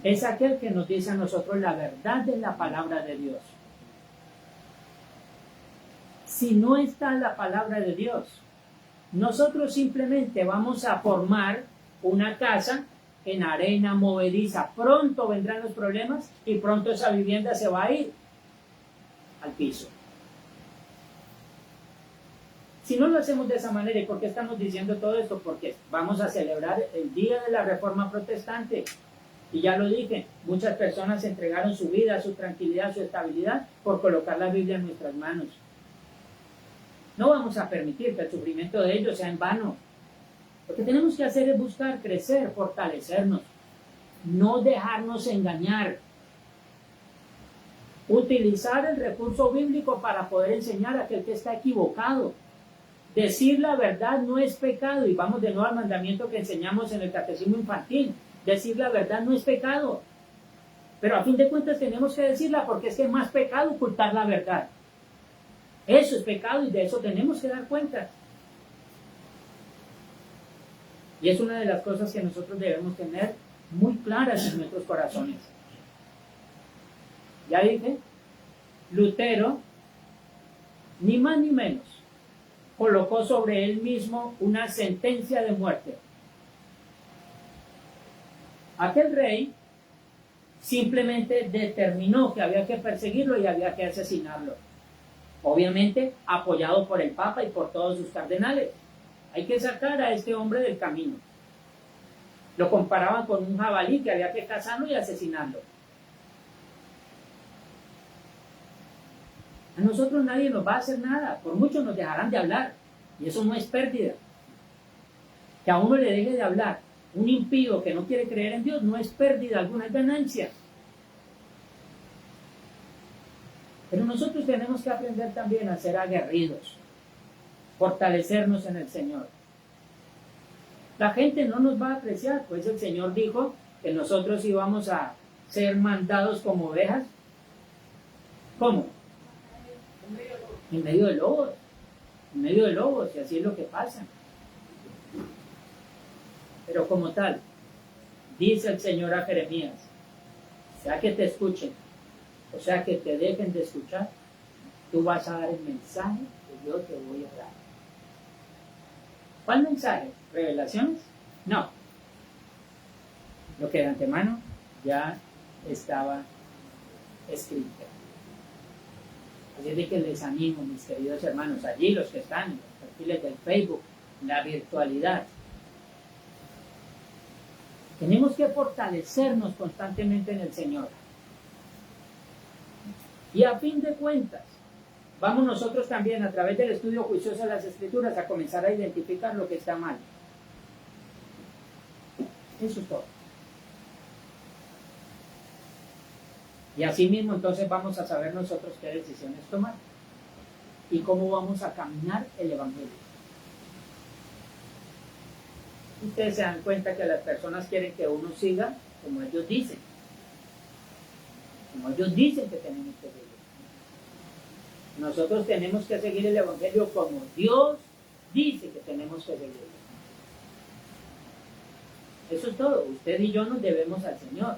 [SPEAKER 1] es aquel que nos dice a nosotros la verdad de la palabra de Dios. Si no está la palabra de Dios, nosotros simplemente vamos a formar una casa en arena movediza. Pronto vendrán los problemas y pronto esa vivienda se va a ir al piso. Si no lo hacemos de esa manera, ¿y por qué estamos diciendo todo esto? Porque vamos a celebrar el día de la Reforma Protestante. Y ya lo dije, muchas personas entregaron su vida, su tranquilidad, su estabilidad por colocar la Biblia en nuestras manos. No vamos a permitir que el sufrimiento de ellos sea en vano. Lo que tenemos que hacer es buscar crecer, fortalecernos, no dejarnos engañar. Utilizar el recurso bíblico para poder enseñar a aquel que está equivocado. Decir la verdad no es pecado, y vamos de nuevo al mandamiento que enseñamos en el catecismo infantil. Decir la verdad no es pecado, pero a fin de cuentas tenemos que decirla, porque es que es más pecado ocultar la verdad. Eso es pecado y de eso tenemos que dar cuenta. Y es una de las cosas que nosotros debemos tener muy claras en nuestros corazones. Ya dije, Lutero, ni más ni menos, colocó sobre él mismo una sentencia de muerte. Aquel rey simplemente determinó que había que perseguirlo y había que asesinarlo. Obviamente apoyado por el Papa y por todos sus cardenales. Hay que sacar a este hombre del camino. Lo comparaban con un jabalí que había que cazarlo y asesinarlo. A nosotros nadie nos va a hacer nada, por mucho nos dejarán de hablar, y eso no es pérdida. Que a uno le deje de hablar un impío que no quiere creer en Dios no es pérdida alguna, es ganancia. Pero nosotros tenemos que aprender también a ser aguerridos, fortalecernos en el Señor. La gente no nos va a apreciar, pues el Señor dijo que nosotros íbamos a ser mandados como ovejas. ¿Cómo? En medio de lobos. En medio de lobos, y así es lo que pasa. Pero como tal, dice el Señor a Jeremías, sea que te escuchen, o sea que te dejen de escuchar, tú vas a dar el mensaje que yo te voy a dar. ¿Cuál mensaje? ¿Revelaciones? No. Lo que de antemano ya estaba escrito. Así es de que les animo, mis queridos hermanos, allí los que están en los perfiles del Facebook, la virtualidad. Tenemos que fortalecernos constantemente en el Señor. Y a fin de cuentas, vamos nosotros también a través del estudio juicioso de las Escrituras a comenzar a identificar lo que está mal. Eso es todo. Y así mismo entonces vamos a saber nosotros qué decisiones tomar y cómo vamos a caminar el Evangelio. Ustedes se dan cuenta que las personas quieren que uno siga como ellos dicen. Como ellos dicen que tenemos que seguir. Nosotros tenemos que seguir el Evangelio como Dios dice que tenemos que seguirlo. Eso es todo. Usted y yo nos debemos al Señor.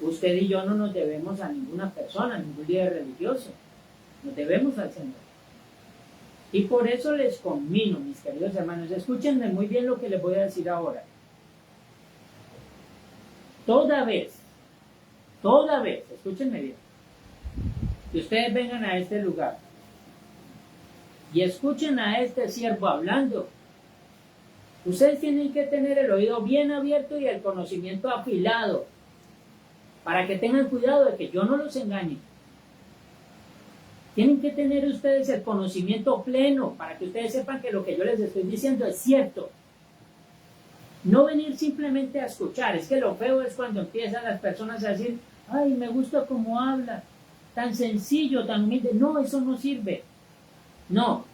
[SPEAKER 1] Usted y yo no nos debemos a ninguna persona, a ningún líder religioso. Nos debemos al Señor. Y por eso les conmino, mis queridos hermanos, escúchenme muy bien lo que les voy a decir ahora. Toda vez, escúchenme bien, que ustedes vengan a este lugar y escuchen a este siervo hablando, ustedes tienen que tener el oído bien abierto y el conocimiento afilado, para que tengan cuidado de que yo no los engañe. Tienen que tener ustedes el conocimiento pleno para que ustedes sepan que lo que yo les estoy diciendo es cierto. No venir simplemente a escuchar. Es que lo feo es cuando empiezan las personas a decir, ay, me gusta cómo habla, tan sencillo, tan humilde. No, eso no sirve. No.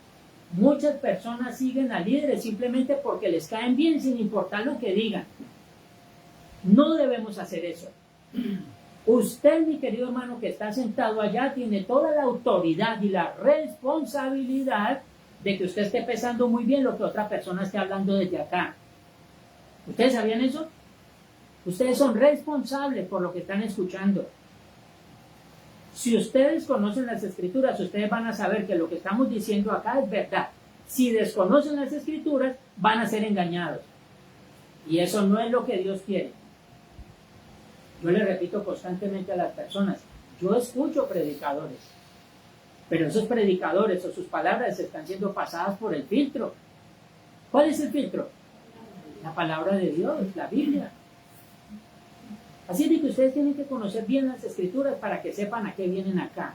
[SPEAKER 1] Muchas personas siguen a líderes simplemente porque les caen bien sin importar lo que digan. No debemos hacer eso. Usted, mi querido hermano, que está sentado allá, tiene toda la autoridad y la responsabilidad de que usted esté pensando muy bien lo que otra persona esté hablando desde acá. ¿Ustedes sabían eso? Ustedes son responsables por lo que están escuchando. Si ustedes conocen las Escrituras, ustedes van a saber que lo que estamos diciendo acá es verdad. Si desconocen las Escrituras, van a ser engañados. Y eso no es lo que Dios quiere. Yo le repito constantemente a las personas, yo escucho predicadores, pero esos predicadores o sus palabras están siendo pasadas por el filtro. ¿Cuál es el filtro? La palabra de Dios, la Biblia. Así es de que ustedes tienen que conocer bien las Escrituras para que sepan a qué vienen acá.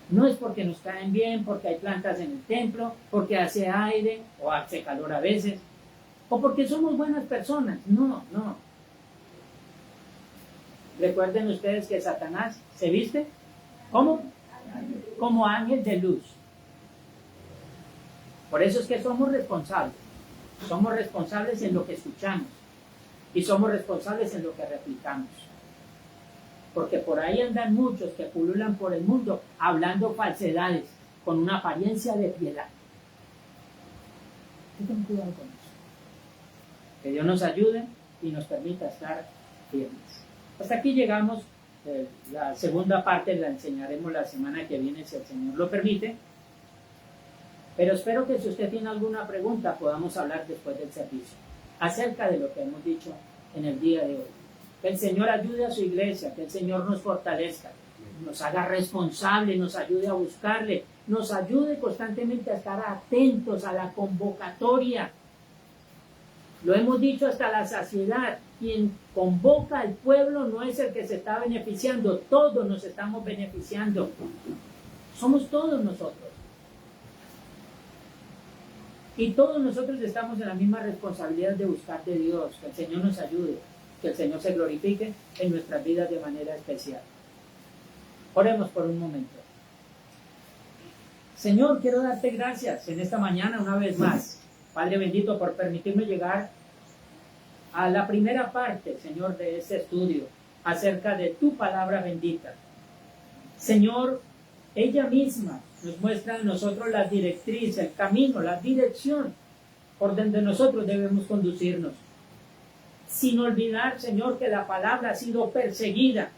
[SPEAKER 1] No es porque nos caen bien, porque hay plantas en el templo, porque hace aire o hace calor a veces, o porque somos buenas personas. No, no. Recuerden ustedes que Satanás se viste, ¿cómo? Como ángel de luz. Por eso es que somos responsables. Somos responsables en lo que escuchamos y somos responsables en lo que replicamos. Porque por ahí andan muchos que pululan por el mundo hablando falsedades con una apariencia de piedad. Ten cuidado con eso. Que Dios nos ayude y nos permita estar firmes. Hasta aquí llegamos. La segunda parte la enseñaremos la semana que viene, si el Señor lo permite. Pero espero que si usted tiene alguna pregunta podamos hablar después del servicio acerca de lo que hemos dicho en el día de hoy. Que el Señor ayude a su iglesia, que el Señor nos fortalezca, nos haga responsables, nos ayude a buscarle, nos ayude constantemente a estar atentos a la convocatoria. Lo hemos dicho hasta la saciedad. Quien convoca al pueblo no es el que se está beneficiando, todos nos estamos beneficiando. Somos todos nosotros. Y todos nosotros estamos en la misma responsabilidad de buscar de Dios, que el Señor nos ayude, que el Señor se glorifique en nuestras vidas de manera especial. Oremos por un momento. Señor, quiero darte gracias en esta mañana una vez más. Padre bendito, por permitirme llegar a la primera parte, Señor, de este estudio acerca de tu palabra bendita. Señor, ella misma nos muestra a nosotros la directriz, el camino, la dirección por donde nosotros debemos conducirnos. Sin olvidar, Señor, que la palabra ha sido perseguida,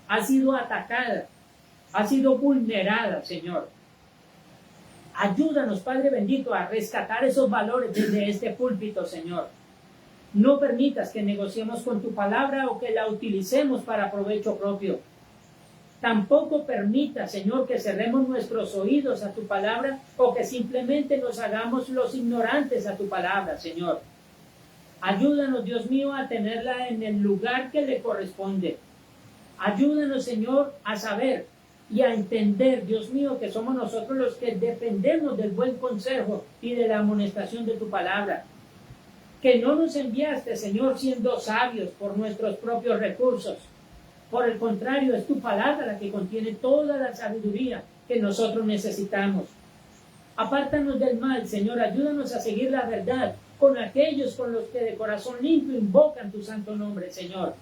[SPEAKER 1] ha sido atacada, ha sido vulnerada, Señor. Ayúdanos, Padre bendito, a rescatar esos valores desde este púlpito, Señor. No permitas que negociemos con tu palabra o que la utilicemos para provecho propio. Tampoco permita, Señor, que cerremos nuestros oídos a tu palabra o que simplemente nos hagamos los ignorantes a tu palabra, Señor. Ayúdanos, Dios mío, a tenerla en el lugar que le corresponde. Ayúdanos, Señor, a saber y a entender, Dios mío, que somos nosotros los que dependemos del buen consejo y de la amonestación de tu palabra. Que no nos enviaste, Señor, siendo sabios por nuestros propios recursos. Por el contrario, es tu palabra la que contiene toda la sabiduría que nosotros necesitamos. Apártanos del mal, Señor, ayúdanos a seguir la verdad con aquellos con los que de corazón limpio invocan tu santo nombre, Señor.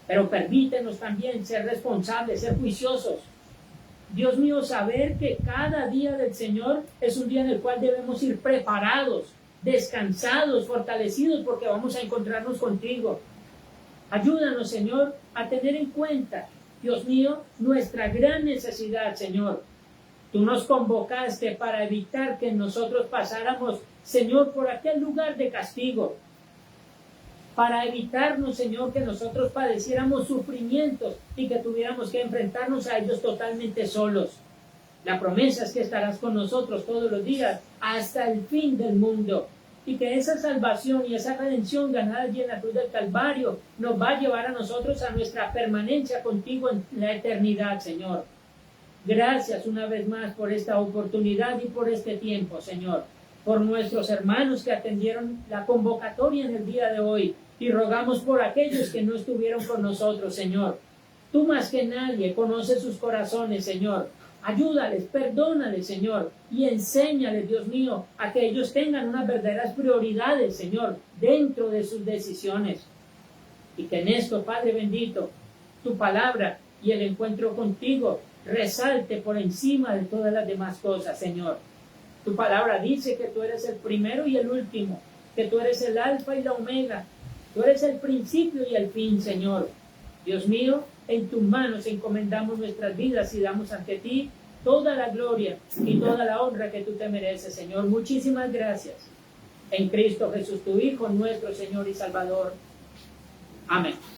[SPEAKER 1] Pero permítenos también ser responsables, ser juiciosos. Dios mío, saber que cada día del Señor es un día en el cual debemos ir preparados, descansados, fortalecidos, porque vamos a encontrarnos contigo. Ayúdanos, Señor, a tener en cuenta, Dios mío, nuestra gran necesidad, Señor. Tú nos convocaste para evitar que nosotros pasáramos, Señor, por aquel lugar de castigo. Para evitarnos, Señor, que nosotros padeciéramos sufrimientos y que tuviéramos que enfrentarnos a ellos totalmente solos. La promesa es que estarás con nosotros todos los días hasta el fin del mundo. Y que esa salvación y esa redención ganada allí en la cruz del Calvario nos va a llevar a nosotros a nuestra permanencia contigo en la eternidad, Señor. Gracias una vez más por esta oportunidad y por este tiempo, Señor. Por nuestros hermanos que atendieron la convocatoria en el día de hoy. Y rogamos por aquellos que no estuvieron con nosotros, Señor. Tú más que nadie conoces sus corazones, Señor. Ayúdales, perdónales, Señor, y enséñales, Dios mío, a que ellos tengan unas verdaderas prioridades, Señor, dentro de sus decisiones. Y que en esto, Padre bendito, tu palabra y el encuentro contigo resalte por encima de todas las demás cosas, Señor. Tu palabra dice que tú eres el primero y el último, que tú eres el alfa y la omega, tú eres el principio y el fin, Señor. Dios mío, en tus manos encomendamos nuestras vidas y damos ante ti toda la gloria y toda la honra que tú te mereces, Señor. Muchísimas gracias. en Cristo Jesús, tu Hijo, nuestro Señor y Salvador. Amén.